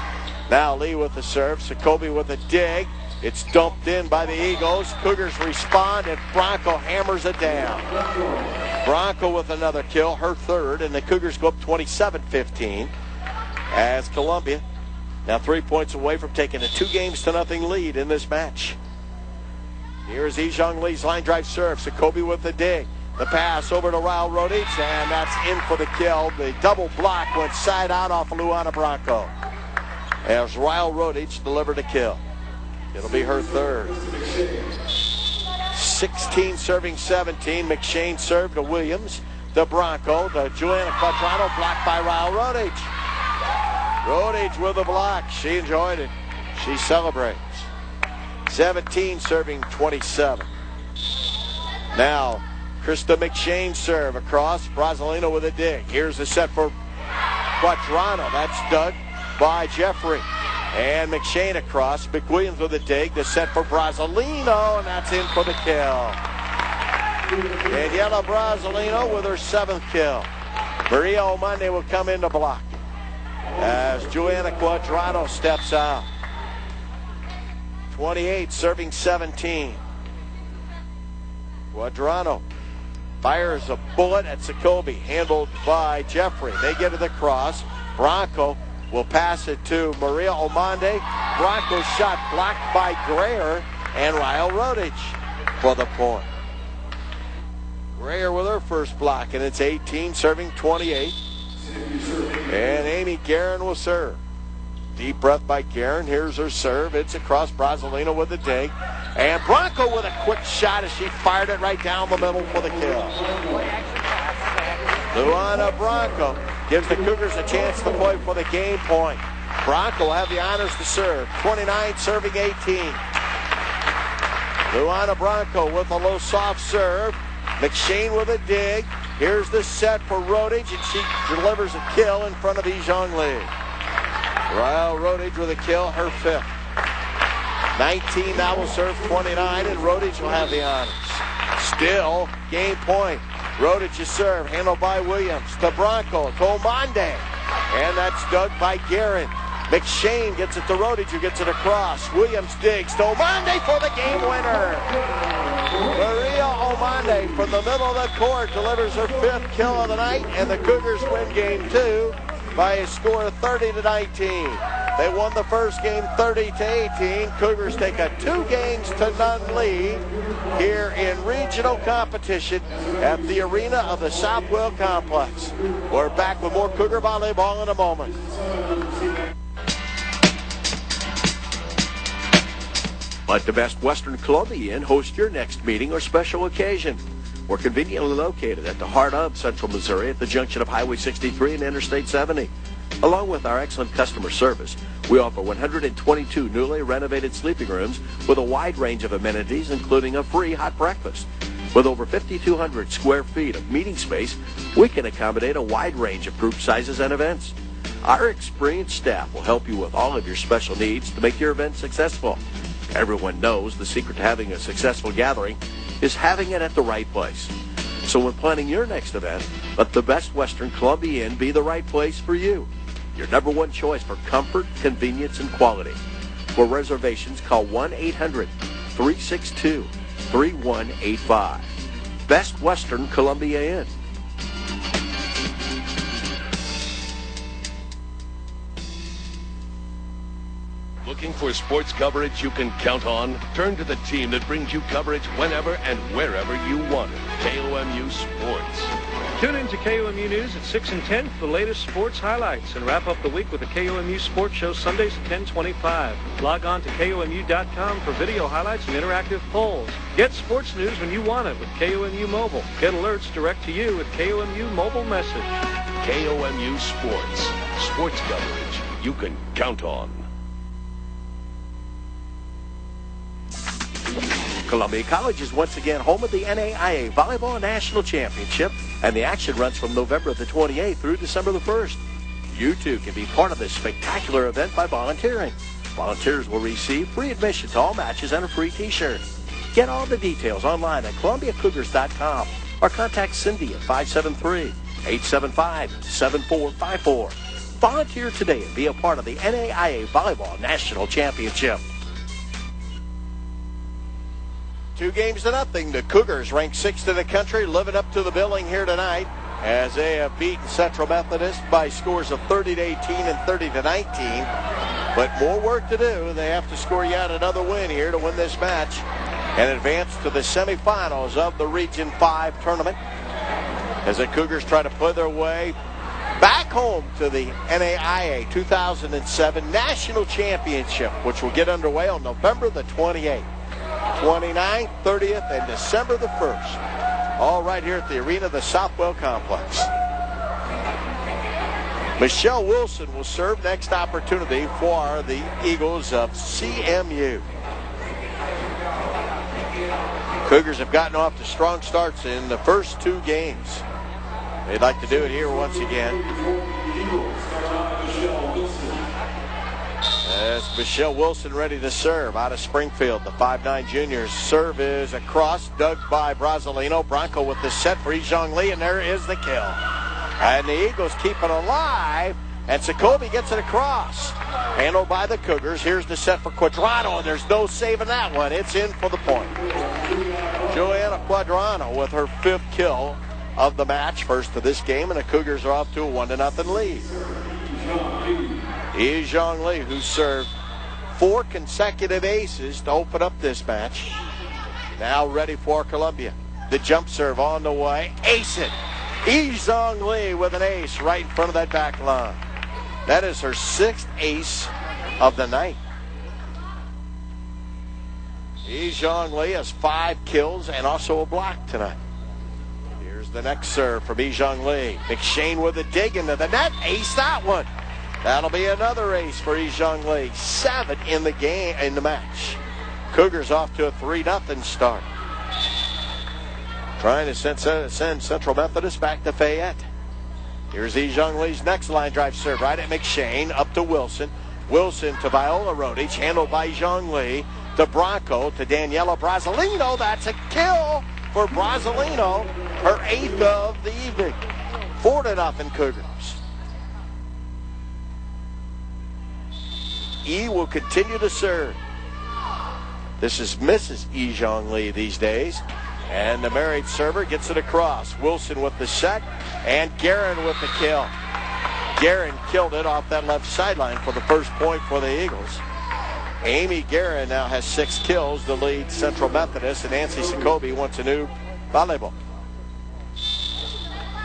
Now Lee with the serve. Jacoby with a dig. It's dumped in by the Eagles. Cougars respond, and Bronco hammers it down. Bronco with another kill, her third, and the Cougars go up 27-15 as Columbia now 3 points away from taking a 2-0 lead in this match. Here's Ijong Lee's line drive serve. Jacoby with the dig. The pass over to Ryle Rodich, and that's in for the kill. The double block went side out off of Luana Bronco as Ryle Rodich delivered a kill. It'll be her third. 16 serving 17. McShane served to Williams. The Bronco. The Joanna Quadrano blocked by Ryle Rodich. Rodich with the block. She enjoyed it. She celebrates. 17 serving 27. Now, Krista McShane serve across. Brasilino with a dig. Here's the set for Quadrano. That's dug by Jeffrey. And McShane across. McWilliams with a dig. The set for Brasilino, and that's in for the kill. Daniela Brasilino with her 7th kill. Maria Omande will come in to block as Joanna Quadrano steps out. 28 serving 17. Quadrano fires a bullet at Jacoby, handled by Jeffrey. They get to the cross. Bronco will pass it to Maria Omande. Bronco's shot blocked by Greer and Ryle Rodich for the point. Greer with her first block, and it's 18 serving 28. And Amy Guerin will serve. Deep breath by Guerin. Here's her serve. It's across. Brasilino with the dig. And Bronco with a quick shot as she fired it right down the middle for the kill. Luana Bronco gives the Cougars a chance to play for the game point. Bronco will have the honors to serve. 29 serving 18. Luana Bronco with a low soft serve. McShane with a dig. Here's the set for Rodich, and she delivers a kill in front of Ijong Lee. Ryle Rodich with a kill, her 5th. 19 now will serve 29, and Rodich will have the honors. Still, game point. Rodich's serve, handled by Williams. To Bronco, to Omande. And that's dug by Guerin. McShane gets it to Rodich, who gets it across. Williams digs to Omande for the game winner. Maria Omande from the middle of the court delivers her 5th kill of the night, and the Cougars win game 2 by a score of 30-19. They won the first game 30-18. Cougars take a 2-0 lead here in regional competition at the arena of the Southwell Complex. We're back with more Cougar volleyball in a moment. Let the Best Western Columbia Inn host your next meeting or special occasion. We're conveniently located at the heart of Central Missouri at the junction of Highway 63 and Interstate 70. Along with our excellent customer service, we offer 122 newly renovated sleeping rooms with a wide range of amenities, including a free hot breakfast. With over 5,200 square feet of meeting space, we can accommodate a wide range of group sizes and events. Our experienced staff will help you with all of your special needs to make your event successful. Everyone knows the secret to having a successful gathering is having it at the right place. So when planning your next event, let the Best Western Columbia Inn be the right place for you. Your #1 choice for comfort, convenience, and quality. For reservations, call 1-800-362-3185. Best Western Columbia Inn. Looking for sports coverage you can count on? Turn to the team that brings you coverage whenever and wherever you want it. KOMU Sports. Tune in to KOMU News at 6 and 10 for the latest sports highlights and wrap up the week with the KOMU Sports Show Sundays at 10:25. Log on to KOMU.com for video highlights and interactive polls. Get sports news when you want it with KOMU Mobile. Get alerts direct to you with KOMU Mobile Message. KOMU Sports. Sports coverage you can count on. Columbia College is once again home of the NAIA Volleyball National Championship, and the action runs from November the 28th through December the 1st. You too can be part of this spectacular event by volunteering. Volunteers will receive free admission to all matches and a free t-shirt. Get all the details online at ColumbiaCougars.com or contact Cindy at 573-875-7454. Volunteer today and be a part of the NAIA Volleyball National Championship. 2-0. The Cougars, ranked 6th in the country, living up to the billing here tonight as they have beaten Central Methodist by scores of 30-18 and 30-19. But more work to do. They have to score yet another win here to win this match and advance to the semifinals of the Region 5 tournament as the Cougars try to play their way back home to the NAIA 2007 National Championship, which will get underway on November the 28th. 29th, 30th, and December the 1st. All right here at the arena of the Southwell Complex. Michelle Wilson will serve. Next opportunity for the Eagles of CMU. Cougars have gotten off to strong starts in the first 2 games. They'd like to do it here once again. As Michelle Wilson ready to serve out of Springfield. The 5'9" junior's serve is across, dug by Brasilino. Bronco with the set for Zhang Li, and there is the kill. And the Eagles keep it alive, and Sokobi gets it across. Handled by the Cougars. Here's the set for Quadrano, and there's no saving that one. It's in for the point. Joanna Quadrano with her 5th kill of the match, first of this game, and the Cougars are off to a 1-0 lead. Zhang Li, who served 4 consecutive aces to open up this match. Now ready for Columbia. The jump serve on the way. Ace it. Zhang Li with an ace right in front of that back line. That is her 6th ace of the night. Zhang Li has 5 kills and also a block tonight. Here's the next serve from Zhang Li. McShane with a dig into the net. Ace that one. That'll be another ace for Zhang Li. 7 in the game, in the match. Cougars off to a 3-0 start. Trying to send Central Methodist back to Fayette. Here's Zhang Li's next line drive serve right at McShane. Up to Wilson. Wilson to Viola Rodich. Handled by Zhang Li. To Bronco. To Daniela Brasilino. That's a kill for Brasilino. Her 8th of the evening. 4-0 Cougars. E will continue to serve. This is Mrs. Zhang Li these days. And the married server gets it across. Wilson with the set. And Guerin with the kill. Guerin killed it off that left sideline for the first point for the Eagles. Amy Guerin now has 6 kills to lead Central Methodist. And Nancy Sokobi wants a new volleyball.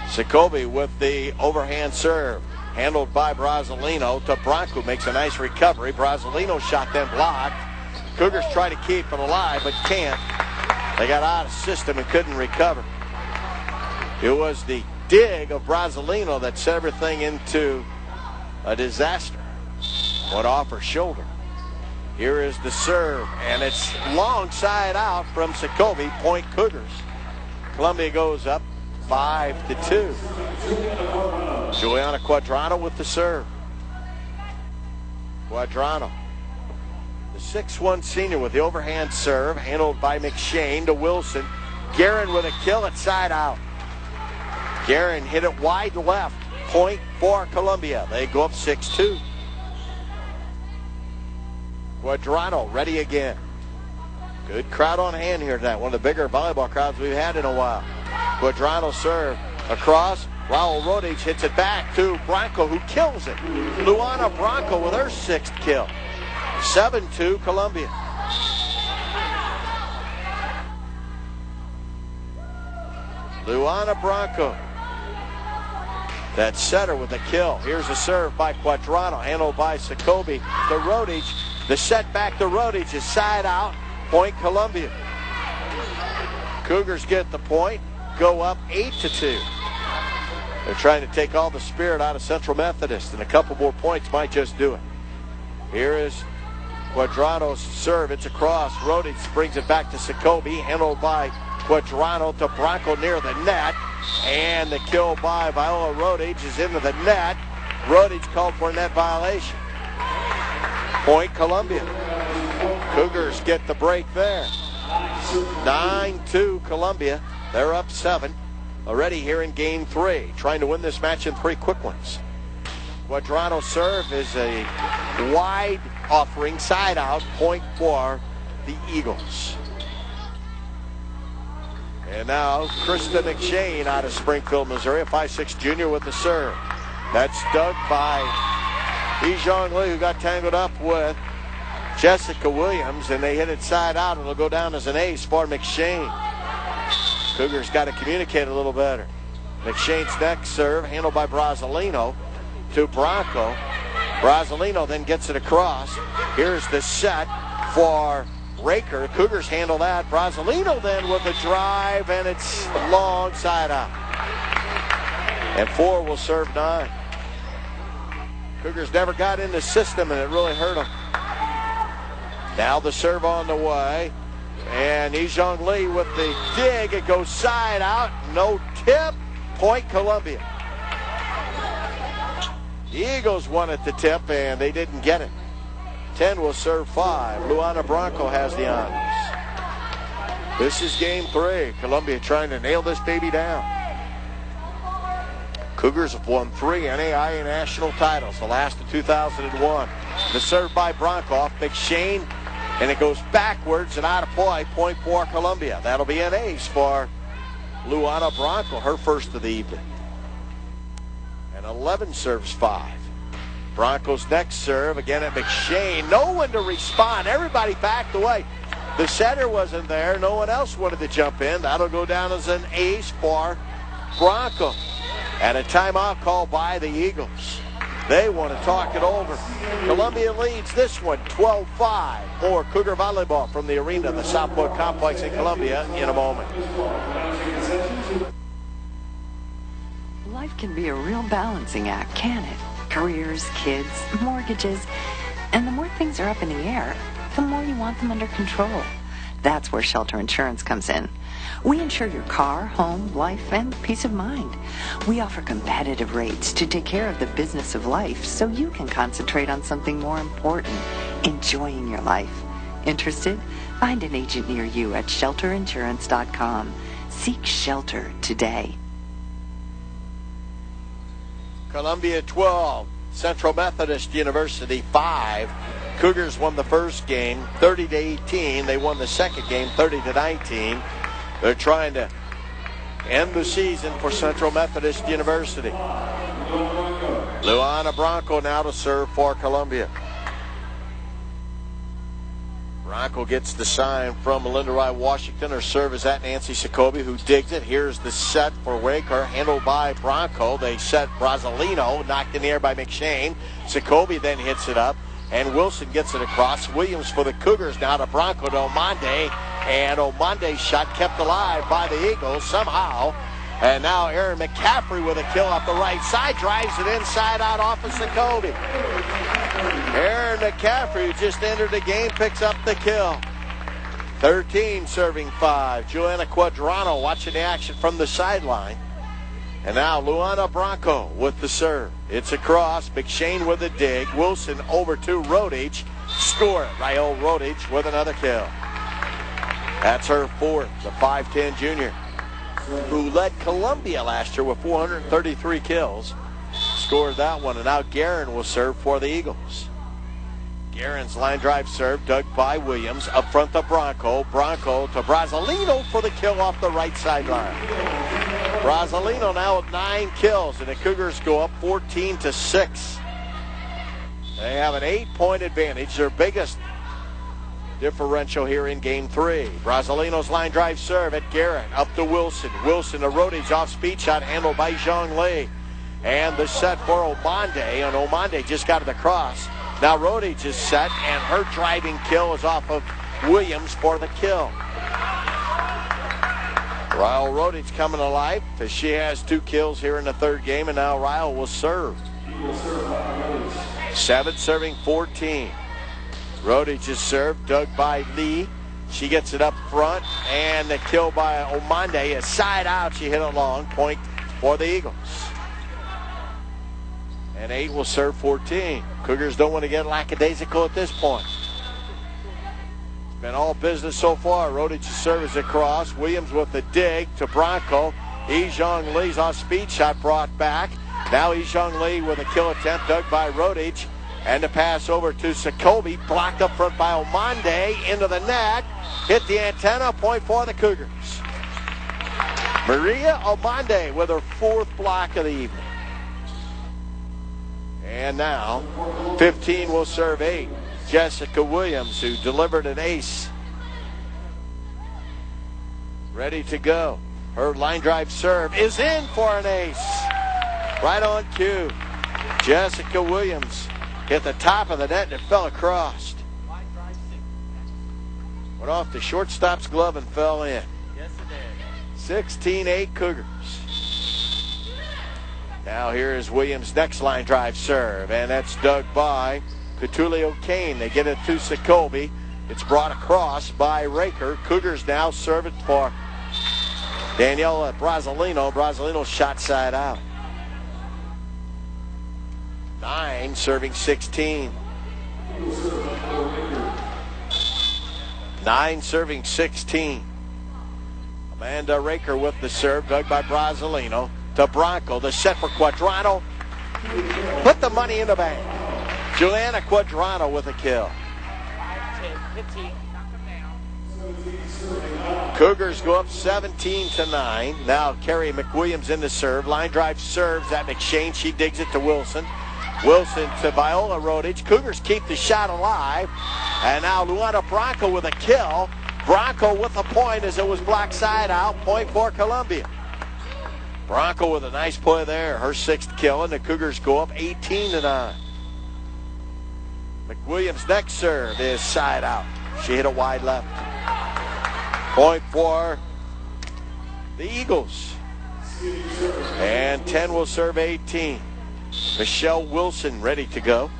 Sokobi with the overhand serve. Handled by Brasilino to Bronco. Makes a nice recovery. Brasilino shot then blocked. Cougars try to keep it alive but can't. They got out of system and couldn't recover. It was the dig of Brasilino that set everything into a disaster. Went off her shoulder. Here is the serve, and it's long side out from Sokobi. Point Cougars. Columbia goes up 5-2. Joanna Quadrano with the serve. Quadrano, the 6'1" senior with the overhand serve, handled by McShane to Wilson. Guerin with a kill at side out. Guerin hit it wide left. Point for Columbia. They go up 6-2. Quadrano ready again. Good crowd on hand here tonight. One of the bigger volleyball crowds we've had in a while. Quadrano serve across. Raul Rodic hits it back to Branco, who kills it. Luana Branco with her 6th kill. 7-2 Columbia. Luana Branco. That setter with a kill. Here's a serve by Quadrano, handled by Jacoby to Rodic. The set back to Rodic is side out. Point Columbia. Cougars get the point. Go up 8-2. They're trying to take all the spirit out of Central Methodist, and a couple more points might just do it. Here is Quadrano's serve. It's across. Rodic brings it back to Jacoby, handled by Quadrano to Branco near the net. And the kill by Viola Rodic is into the net. Rodic called for a net violation. Point Columbia. Cougars get the break there. 9-2 Columbia. They're up 7. Already here in game 3. Trying to win this match in 3 quick ones. Quadrano's serve is a wide offering side out. Point for the Eagles. And now Krista McShane out of Springfield, Missouri, a 5'6" junior with the serve. That's dug by Ijong Lee, who got tangled up with Jessica Williams, and they hit it side out. It'll go down as an ace for McShane. Cougars got to communicate a little better. McShane's next serve, handled by Brasilino to Branco. Brasilino then gets it across. Here's the set for Raker. Cougars handle that. Brasilino then with a drive, and it's long side out. And 4 will serve 9. Cougars never got in the system, and it really hurt them. Now the serve on the way. And Ijong Lee with the dig. It goes side out. No tip. Point Columbia. The Eagles wanted the tip, and they didn't get it. 10 will serve 5. Luana Branco has the honors. This is game 3. Columbia trying to nail this baby down. Cougars have won 3 NAIA national titles, the last in 2001. The serve by Branco off McShane, and it goes backwards and out of play. Point for Columbia. That'll be an ace for Luana Branco, her first of the evening. And 11 serves 5. Branco's next serve, again at McShane. No one to respond. Everybody backed away. The setter wasn't there. No one else wanted to jump in. That'll go down as an ace for Branco. And a timeout called by the Eagles. They want to talk it over. Columbia leads this one 12-5. More Cougar volleyball from the arena, the Southwood Complex in Columbia, in a moment. Life can be a real balancing act, can it? Careers, kids, mortgages, and the more things are up in the air, the more you want them under control. That's where Shelter Insurance comes in. We insure your car, home, life, and peace of mind. We offer competitive rates to take care of the business of life so you can concentrate on something more important, enjoying your life. Interested? Find an agent near you at shelterinsurance.com. Seek shelter today. Columbia 12, Central Methodist University 5. Cougars won the first game 30-18. They won the second game 30-19. They're trying to end the season for Central Methodist University. Luana Branco now to serve for Columbia. Branco gets the sign from Melinda Rye Washington. Her serve is at Nancy Jacoby, who digs it. Here's the set for Waker, handled by Branco. They set Brasilino, knocked in the air by McShane. Jacoby then hits it up, and Wilson gets it across. Williams for the Cougars now to Branco to Omande, and Omande's shot kept alive by the Eagles somehow. And now Aaron McCaffrey with a kill off the right side, drives it inside out off of Jacoby. Aaron McCaffrey, who just entered the game, picks up the kill. 13 serving 5. Joanna Quadrano watching the action from the sideline. And now Luana Branco with the serve. It's across. McShane with a dig. Wilson over to Rodic. Score it. Raul Rodic with another kill. That's her fourth, the 5'10 junior, who led Columbia last year with 433 kills. Scored that one, and now Guerin will serve for the Eagles. Guerin's line drive serve, dug by Williams. Up front to Bronco. Bronco to Brasilino for the kill off the right sideline. Brasilino now with 9 kills, and the Cougars go up 14-6. They have an 8-point advantage, their biggest differential here in game 3. Brasilino's line drive serve at Guerin. Up to Wilson. Wilson to Rodich off speed shot handled by Zhang Li. And the set for Omande, and Omande just got to the cross. Now Rodich is set, and her driving kill is off of Williams for the kill. Ryle Rodich coming alive as she has 2 kills here in the third game, and now Ryle will serve. 7 serving 14. Rodich is served, dug by Lee. She gets it up front, and the kill by Omande is side out. She hit it long. Point for the Eagles. And 8 will serve 14. Cougars don't want to get lackadaisical at this point. It's been all business so far. Rodich serves across. Williams with the dig to Bronco. Zhang Li's off speed shot brought back. Now Zhang Li with a kill attempt dug by Rodich. And the pass over to Sokobi. Blocked up front by Omande. Into the net. Hit the antenna. Point for the Cougars. Maria Omande with her 4th block of the evening. And now, 15 will serve 8. Jessica Williams, who delivered an ace. Ready to go. Her line drive serve is in for an ace. Right on cue. Jessica Williams hit the top of the net and it fell across. Went off the shortstop's glove and fell in. Yes, it did. 16-8 Cougars. Now here is Williams' next line drive serve, and that's dug by Cutulio Kane. They get it to Sokobi. It's brought across by Raker. Cougars now serve it for Daniela Brasilino. Brasilino shot side out. 9 serving 16. 9 serving 16. Amanda Raker with the serve, dug by Brasilino. To Bronco, the set for Quadrano. Put the money in the bank. Juliana Quadrano with a kill. 15. Cougars go up 17-9. Now Carrie McWilliams in the serve. Line drive serves at McShane. She digs it to Wilson. Wilson to Viola Rodich. Cougars keep the shot alive. And now Luana Bronco with a kill. Bronco with a point as it was blocked side out. Point for Columbia. Bronco with a nice play there. Her 6th kill, and the Cougars go up 18-9. McWilliams' next serve is side out. She hit it wide left. Point for the Eagles. And 10 will serve 18. Michelle Wilson ready to go.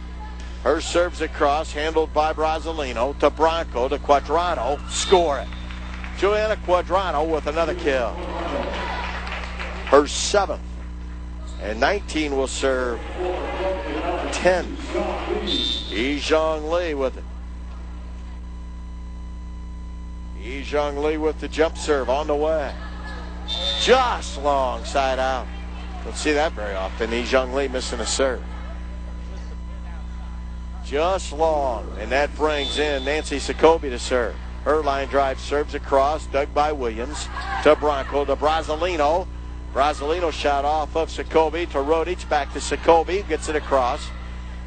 Her serves across, handled by Brasilino to Bronco to Quadrano. Score it. Juliana Quadrano with another kill. Her 7th. And 19 will serve 10. Zhang Li with it. Zhang Li with the jump serve on the way. Just long side out. Don't see that very often. Zhang Li missing a serve. Just long. And that brings in Nancy Sokobi to serve. Her line drive serves across, dug by Williams to Bronco to Brasilino. Brasilino shot off of Sokobi to Rodich, back to Sokobi, gets it across.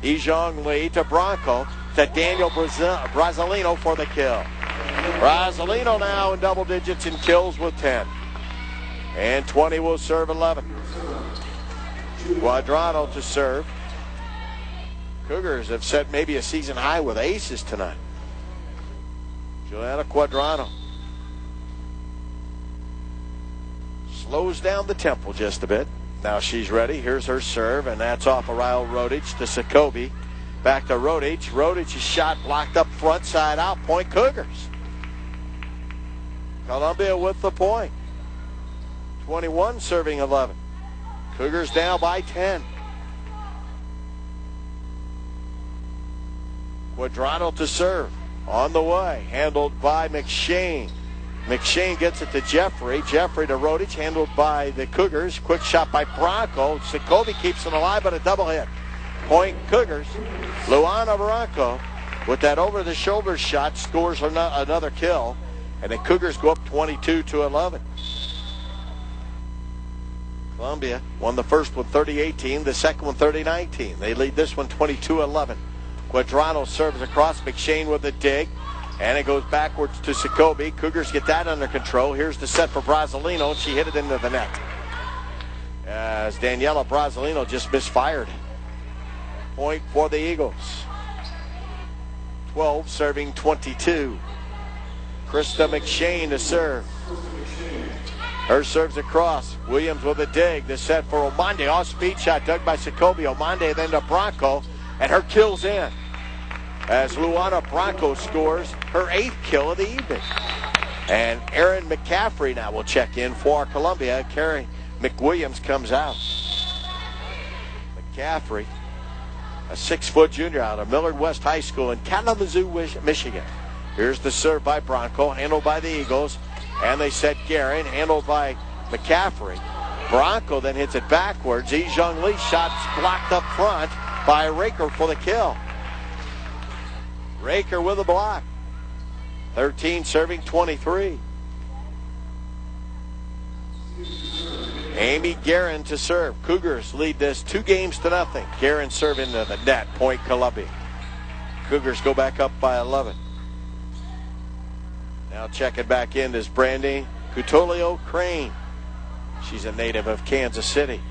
Zhang Li to Bronco to Daniel Brasilino for the kill. Brasilino now in double digits in kills with 10. And 20 will serve 11. Quadrano to serve. Cougars have set maybe a season high with aces tonight. Juliana Quadrano. Slows down the tempo just a bit. Now she's ready. Here's her serve, and that's off of Ryle Rodich to Sokobi. Back to Rodich. Rodich's shot blocked up front, side out. Point Cougars. Columbia with the point. 21 serving 11. Cougars down by 10. Quadrano to serve. On the way. Handled by McShane. McShane gets it to Jeffrey. Jeffrey to Rodich, handled by the Cougars. Quick shot by Bronco. Jacoby keeps it alive, but a double hit. Point Cougars. Luana Bronco with that over-the-shoulder shot scores another kill, and the Cougars go up 22-11. Columbia won the first one 30-18, the second one 30-19. They lead this one 22-11. Quadrano serves across. McShane with a dig, and it goes backwards to Jacoby. Cougars get that under control. Here's the set for Brasilino, and she hit it into the net. As Daniela Brasilino just misfired. Point for the Eagles. 12 serving 22. Krista McShane to serve. Her serves across. Williams with a dig. The set for Omande. Off speed shot dug by Jacoby. Omande then to Bronco, and her kill's in. As Luana Bronco scores her 8th kill of the evening. And Erin McCaffrey now will check in for Columbia. Carrie McWilliams comes out. McCaffrey, a 6-foot junior out of Millard West High School in Kalamazoo, Michigan. Here's the serve by Bronco, handled by the Eagles. And they set Guerin, handled by McCaffrey. Bronco then hits it backwards. Zhang Li's shot's blocked up front by Raker for the kill. Raker with a block. 13 serving 23. Amy Guerin to serve. Cougars lead this 2-0. Guerin serve into the net. Point Columbia. Cougars go back up by 11. Now checking back in is Brandy Cutolio Crane. She's a native of Kansas City.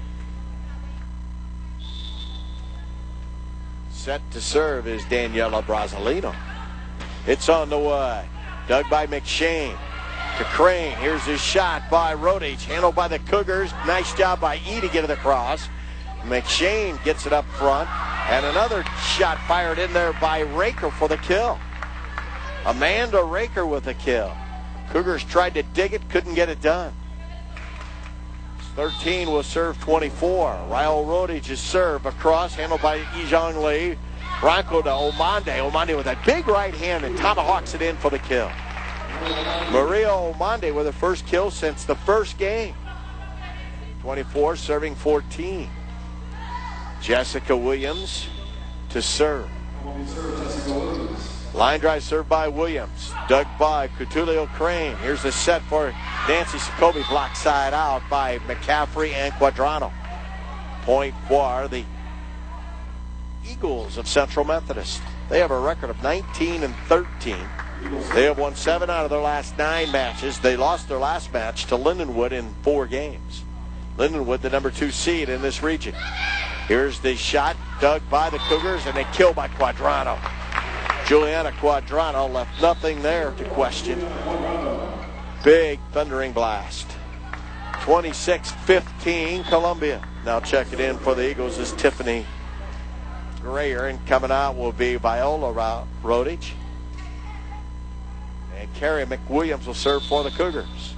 Set to serve is Daniela Brasilino. It's on the way. Dug by McShane to Crane. Here's his shot by Rodich. Handled by the Cougars. Nice job by E to get it across. McShane gets it up front. And another shot fired in there by Raker for the kill. Amanda Raker with a kill. Cougars tried to dig it, couldn't get it done. 13 will serve 24. Ryle Rodich's serve across, handled by Zhang Li. Bronco to Omande. Omande with that big right hand and tomahawks it in for the kill. Maria Omande with her first kill since the first game. 24 serving 14. Jessica Williams to serve. Line drive served by Williams. Dug by Cutulio Crane. Here's the set for Nancy Jacoby. Blocked side out by McCaffrey and Quadrano. Point for the Eagles of Central Methodist. They have a record of 19-13. They have won 7 out of their last 9 matches. They lost their last match to Lindenwood in 4 games. Lindenwood, the number 2 seed in this region. Here's the shot dug by the Cougars, and a kill by Quadrano. Juliana Quadrano left nothing there to question. Big thundering blast. 26-15 Columbia. Now check it in for the Eagles is Tiffany Grayer, and coming out will be Viola Rodich. And Carrie McWilliams will serve for the Cougars.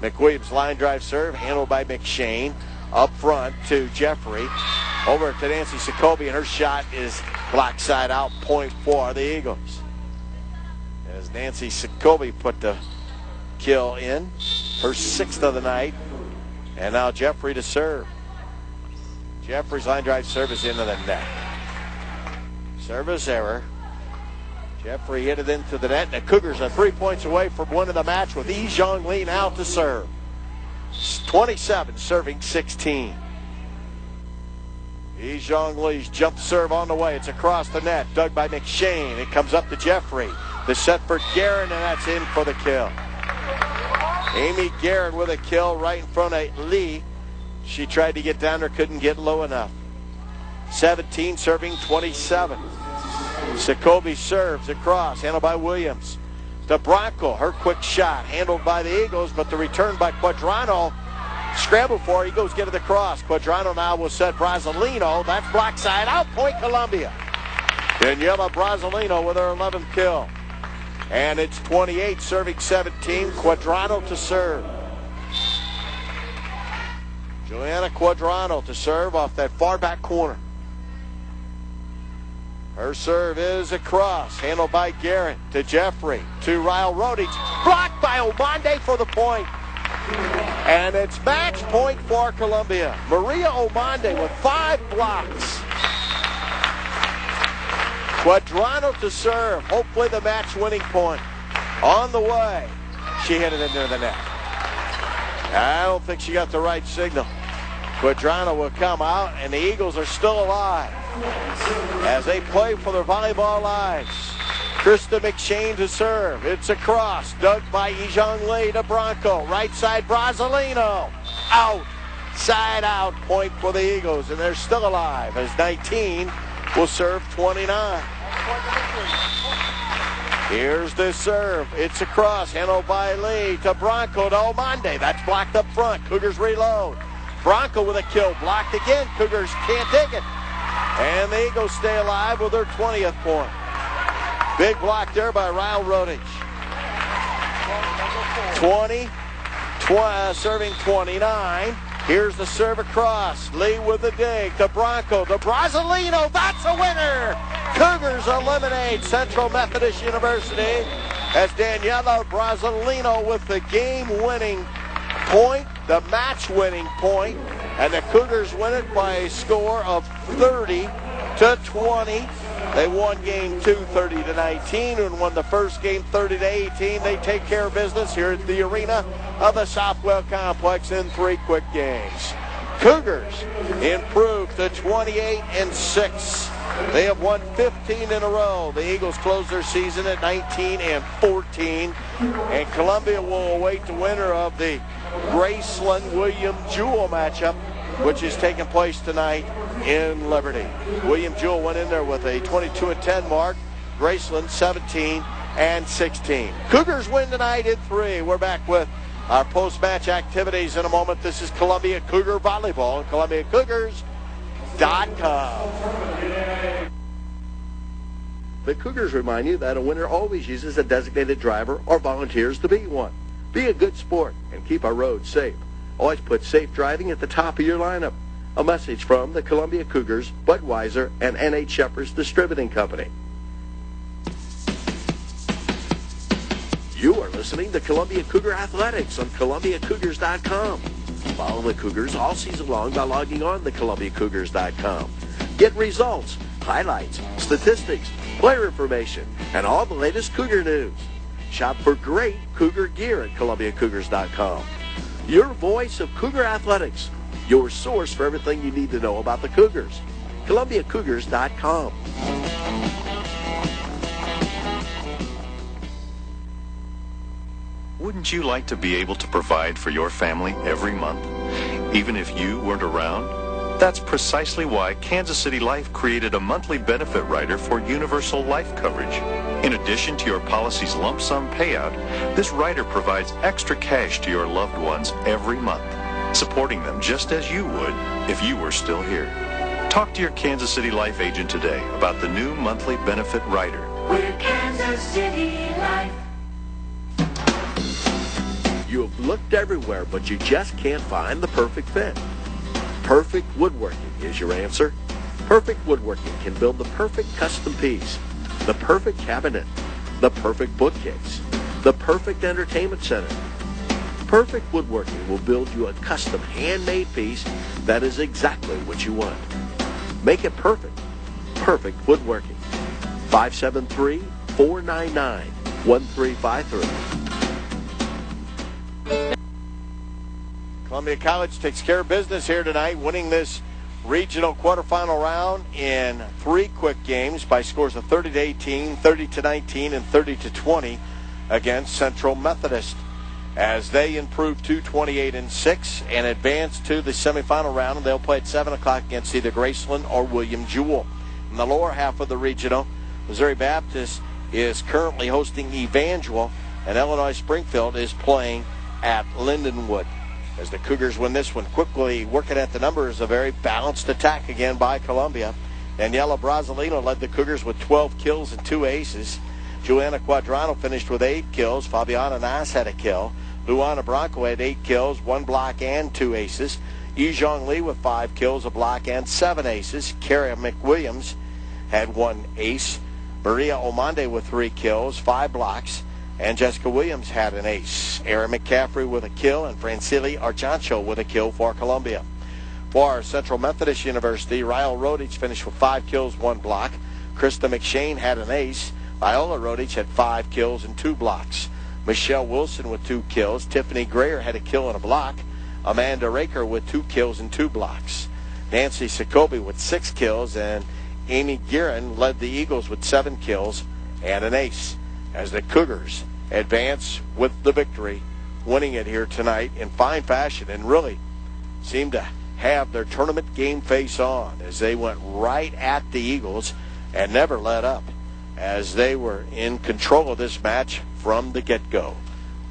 McWilliams line drive serve, handled by McShane. Up front to Jeffrey. Over to Nancy Jacoby, and her shot is blocked side out. Point for the Eagles. As Nancy Jacoby put the kill in. Her 6th of the night. And now Jeffrey to serve. Jeffrey's line drive serve is into the net. Service error. Jeffrey hit it into the net. And the Cougars are 3 points away from winning the match with Zhang Li now to serve. 27 serving 16. Zhang Li's jump serve on the way. It's across the net. Dug by McShane. It comes up to Jeffrey. The set for Guerin, and that's in for the kill. Amy Guerin with a kill right in front of Lee. She tried to get down there, couldn't get low enough. 17 serving 27. Jacoby serves across, handled by Williams. To Bronco, her quick shot, handled by the Eagles, but the return by Quadrano. Scramble for it, he goes get it across. Quadrano now will set Brasilino. That's block side out, point Columbia. Daniela Brasilino with her 11th kill. And it's 28 serving 17. Quadrano to serve. Juliana Quadrano to serve off that far back corner. Her serve is across, handled by Garrett to Jeffrey to Ryle Rodich. Blocked by by Omande for the point. And it's match point for Columbia. Maria Omande with 5 blocks. Quadrano to serve. Hopefully the match-winning point. On the way. She hit it into the net. I don't think she got the right signal. Quadrano will come out, and the Eagles are still alive as they play for their volleyball lives. Krista McShane to serve. It's a cross. Dug by Ijong Lee to Bronco. Right side, Brasilino. Out. Side out. Point for the Eagles, and they're still alive as 19 will serve 29. Here's the serve. It's a cross. Handled by Lee to Bronco to Omande. That's blocked up front. Cougars reload. Bronco with a kill. Blocked again. Cougars can't take it. And the Eagles stay alive with their 20th point. Big block there by Ryle Rodich. 20, serving 29. Here's the serve across. Lee with the dig to Bronco to Brasilino. That's a winner. Cougars eliminate Central Methodist University as Daniela Brasilino with the game-winning point, the match-winning point, and the Cougars win it by a score of 30-20. They won game 2 30-19 and won the first game 30-18. They take care of business here at the arena of the Southwell Complex in 3 quick games. Cougars improved to 28-6. They have won 15 in a row. The Eagles close their season at 19-14. And Columbia will await the winner of the Graceland-William Jewell matchup, which is taking place tonight in Liberty. William Jewell went in there with a 22-10 mark. Graceland 17-16. Cougars win tonight in 3. We're back with our post-match activities in a moment. This is Columbia Cougar Volleyball, ColumbiaCougars.com. The Cougars remind you that a winner always uses a designated driver or volunteers to be one. Be a good sport and keep our roads safe. Always put safe driving at the top of your lineup. A message from the Columbia Cougars, Budweiser, and N.H. Shepherds Distributing Company. You are listening to Columbia Cougar Athletics on ColumbiaCougars.com. Follow the Cougars all season long by logging on to ColumbiaCougars.com. Get results, highlights, statistics, player information, and all the latest Cougar news. Shop for great Cougar gear at ColumbiaCougars.com. Your voice of Cougar Athletics. Your source for everything you need to know about the Cougars. ColumbiaCougars.com. Wouldn't you like to be able to provide for your family every month, even if you weren't around? That's precisely why Kansas City Life created a monthly benefit rider for universal life coverage. In addition to your policy's lump sum payout, this rider provides extra cash to your loved ones every month, supporting them just as you would if you were still here. Talk to your Kansas City Life agent today about the new monthly benefit rider. We're Kansas City Life. You have looked everywhere, but you just can't find the perfect fit. Perfect Woodworking is your answer. Perfect Woodworking can build the perfect custom piece, the perfect cabinet, the perfect bookcase, the perfect entertainment center. Perfect Woodworking will build you a custom handmade piece that is exactly what you want. Make it perfect. Perfect Woodworking. 573-499-1353. Columbia College takes care of business here tonight, winning this regional quarterfinal round in 3 quick games by scores of 30-18, 30-19, and 30-20 against Central Methodist, as they improve to 28-6 and advance to the semifinal round, and they'll play at 7 o'clock against either Graceland or William Jewell. In the lower half of the regional, Missouri Baptist is currently hosting Evangel, and Illinois Springfield is playing at Lindenwood. As the Cougars win this one, quickly working at the numbers, a very balanced attack again by Columbia. Daniela Brasilino led the Cougars with 12 kills and 2 aces. Joanna Quadrano finished with 8 kills. Fabiana Nass had a kill. Luana Bronco had 8 kills, 1 block, and 2 aces. Ijong Lee with 5 kills, a block, and 7 aces. Kara McWilliams had 1 ace. Maria Omande with 3 kills, 5 blocks, and Jessica Williams had an ace. Erin McCaffrey with a kill and Francili Archancho with a kill for Columbia. For Central Methodist University, Ryle Rodich finished with 5 kills, 1 block. Krista McShane had an ace. Viola Rodich had 5 kills and 2 blocks. Michelle Wilson with 2 kills. Tiffany Greer had a kill and a block. Amanda Raker with 2 kills and 2 blocks. Nancy Sokobi with 6 kills, and Amy Guerin led the Eagles with 7 kills and an ace as the Cougars advance with the victory, winning it here tonight in fine fashion, and really seemed to have their tournament game face on as they went right at the Eagles and never let up as they were in control of this match from the get-go,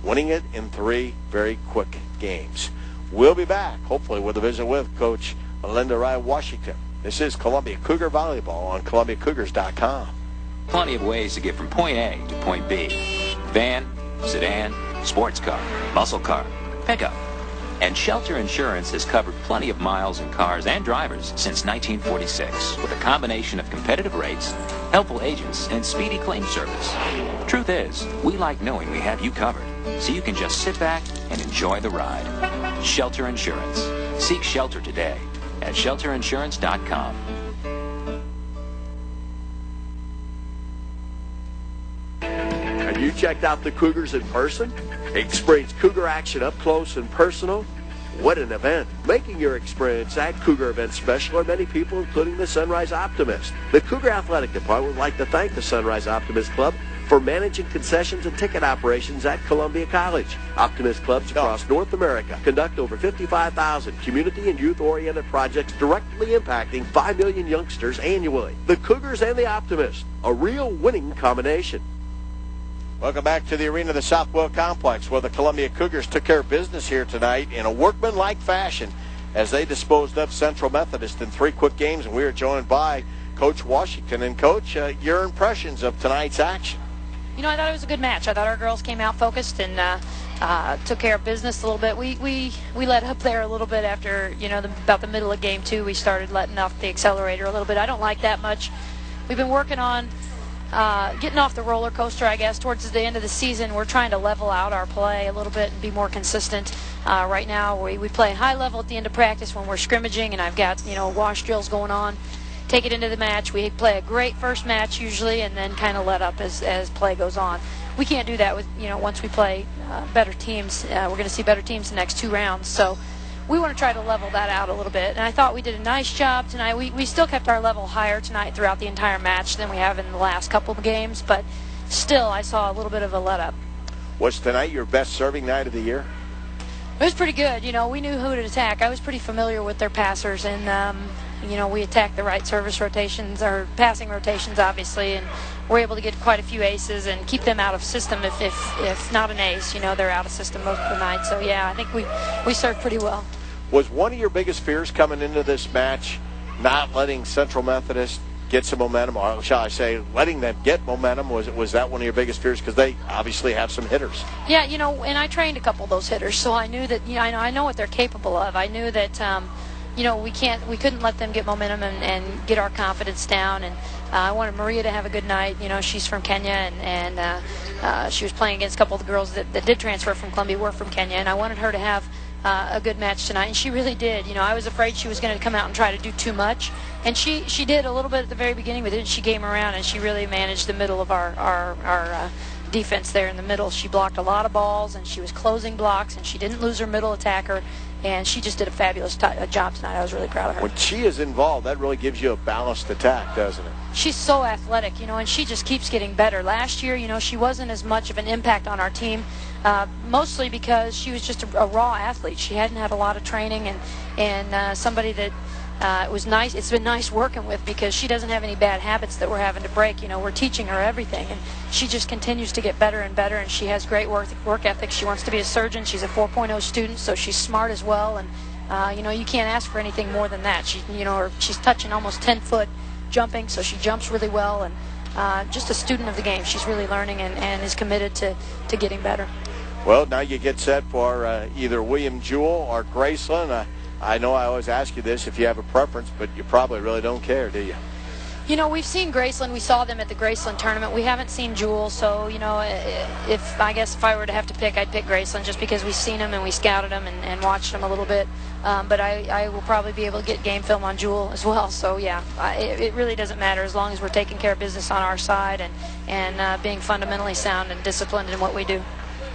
winning it in 3 very quick games. We'll be back, hopefully, with a visit with Coach Linda Ryan Washington. This is Columbia Cougar Volleyball on ColumbiaCougars.com. Plenty of ways to get from point A to point B. Van, sedan, sports car, muscle car, pickup. And Shelter Insurance has covered plenty of miles in cars and drivers since 1946 with a combination of competitive rates, helpful agents, and speedy claim service. Truth is, we like knowing we have you covered, so you can just sit back and enjoy the ride. Shelter Insurance. Seek shelter today at shelterinsurance.com. Have you checked out the Cougars in person? Experience Cougar action up close and personal? What an event. Making your experience at Cougar Event special are many people, including the Sunrise Optimist. The Cougar Athletic Department would like to thank the Sunrise Optimist Club for managing concessions and ticket operations at Columbia College. Optimist clubs across North America conduct over 55,000 community and youth-oriented projects directly impacting 5 million youngsters annually. The Cougars and the Optimist, a real winning combination. Welcome back to the arena of the Southwell Complex, where the Columbia Cougars took care of business here tonight in a workmanlike fashion as they disposed of Central Methodist in 3 quick games. And we are joined by Coach Washington. And, Coach, your impressions of tonight's action? You know, I thought it was a good match. I thought our girls came out focused and took care of business a little bit. We let up there a little bit after, about the middle of game 2. We started letting off the accelerator a little bit. I don't like that much. We've been working on getting off the roller coaster, I guess, towards the end of the season. We're trying to level out our play a little bit and be more consistent. Right now, we play high level at the end of practice when we're scrimmaging, and I've got, wash drills going on. Take it into the match. We play a great first match usually and then kind of let up as play goes on. We can't do that with, once we play better teams. We're going to see better teams the next 2 rounds. So we want to try to level that out a little bit. And I thought we did a nice job tonight. We still kept our level higher tonight throughout the entire match than we have in the last couple of games, but still I saw a little bit of a let-up. Was tonight your best serving night of the year? It was pretty good. We knew who to attack. I was pretty familiar with their passers, and we attacked the right service rotations, or passing rotations, obviously, and we're able to get quite a few aces and keep them out of system. If not an ace, they're out of system most of the night. So, yeah, I think we served pretty well. Was one of your biggest fears coming into this match not letting Central Methodist get some momentum, or shall I say letting them get momentum? Was that one of your biggest fears? Because they obviously have some hitters. Yeah, and I trained a couple of those hitters, so I knew that, I know what they're capable of. I knew that, we couldn't let them get momentum and get our confidence down. And I wanted Maria to have a good night. She's from Kenya, and she was playing against a couple of the girls that did transfer from Columbia, were from Kenya, and I wanted her to have a good match tonight, and she really did. I was afraid she was going to come out and try to do too much, and she did a little bit at the very beginning, but then she came around and she really managed the middle of our defense there in the middle. She blocked a lot of balls, and she was closing blocks, and she didn't lose her middle attacker, and she just did a fabulous job tonight. I was really proud of her. When she is involved, that really gives you a balanced attack, doesn't it? She's so athletic, and she just keeps getting better. Last year, she wasn't as much of an impact on our team, mostly because she was just a raw athlete. She hadn't had a lot of training, and somebody that it was nice. It's been nice working with, because she doesn't have any bad habits that we're having to break. We're teaching her everything, and she just continues to get better and better, and she has great work ethic. She wants to be a surgeon. She's a 4.0 student, so she's smart as well, and you can't ask for anything more than that. She's touching almost 10-foot jumping, so she jumps really well, and just a student of the game. She's really learning and is committed to getting better. Well, now you get set for either William Jewell or Graceland. I know I always ask you this if you have a preference, but you probably really don't care, do you? You know, we've seen Graceland. We saw them at the Graceland tournament. We haven't seen Jewel, so, you know, if I were to have to pick, I'd pick Graceland just because we've seen them and we scouted them and watched them a little bit. But I will probably be able to get game film on Jewel as well. So, yeah, it really doesn't matter as long as we're taking care of business on our side and being fundamentally sound and disciplined in what we do.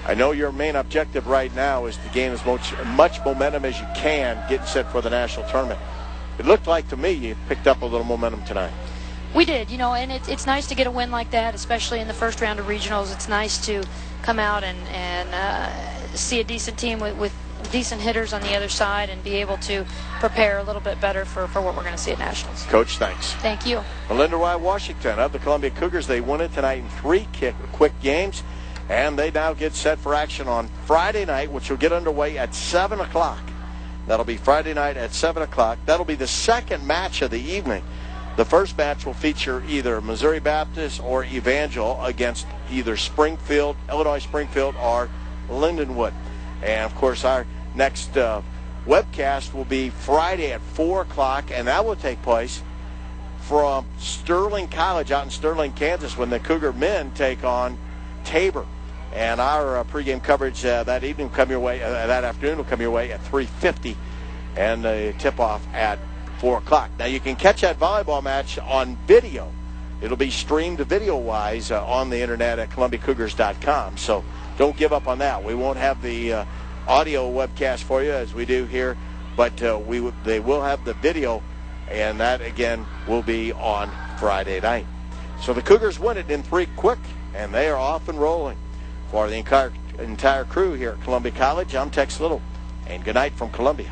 I know your main objective right now is to gain as much momentum as you can, getting set for the national tournament. It looked like to me you picked up a little momentum tonight. We did, you know, and it's nice to get a win like that, especially in the first round of regionals. It's nice to come out and see a decent team with decent hitters on the other side and be able to prepare a little bit better for what we're going to see at nationals. Coach, thanks. Thank you. Melinda Y. Washington of the Columbia Cougars, they won it tonight in 3 quick games, and they now get set for action on Friday night, which will get underway at 7 o'clock. That'll be Friday night at 7 o'clock. That'll be the second match of the evening. The first match will feature either Missouri Baptist or Evangel against either Springfield, Illinois Springfield, or Lindenwood. And, of course, our next webcast will be Friday at 4 o'clock, and that will take place from Sterling College out in Sterling, Kansas, when the Cougar men take on Tabor. And our pregame coverage that evening will come your way, that afternoon will come your way at 3:50, and the tip-off at 4 o'clock. Now, you can catch that volleyball match on video. It'll be streamed video-wise on the internet at ColumbiaCougars.com, so don't give up on that. We won't have the audio webcast for you as we do here, but they will have the video, and that, again, will be on Friday night. So the Cougars win it in 3 quick, and they are off and rolling. For the entire crew here at Columbia College, I'm Tex Little, and good night from Columbia.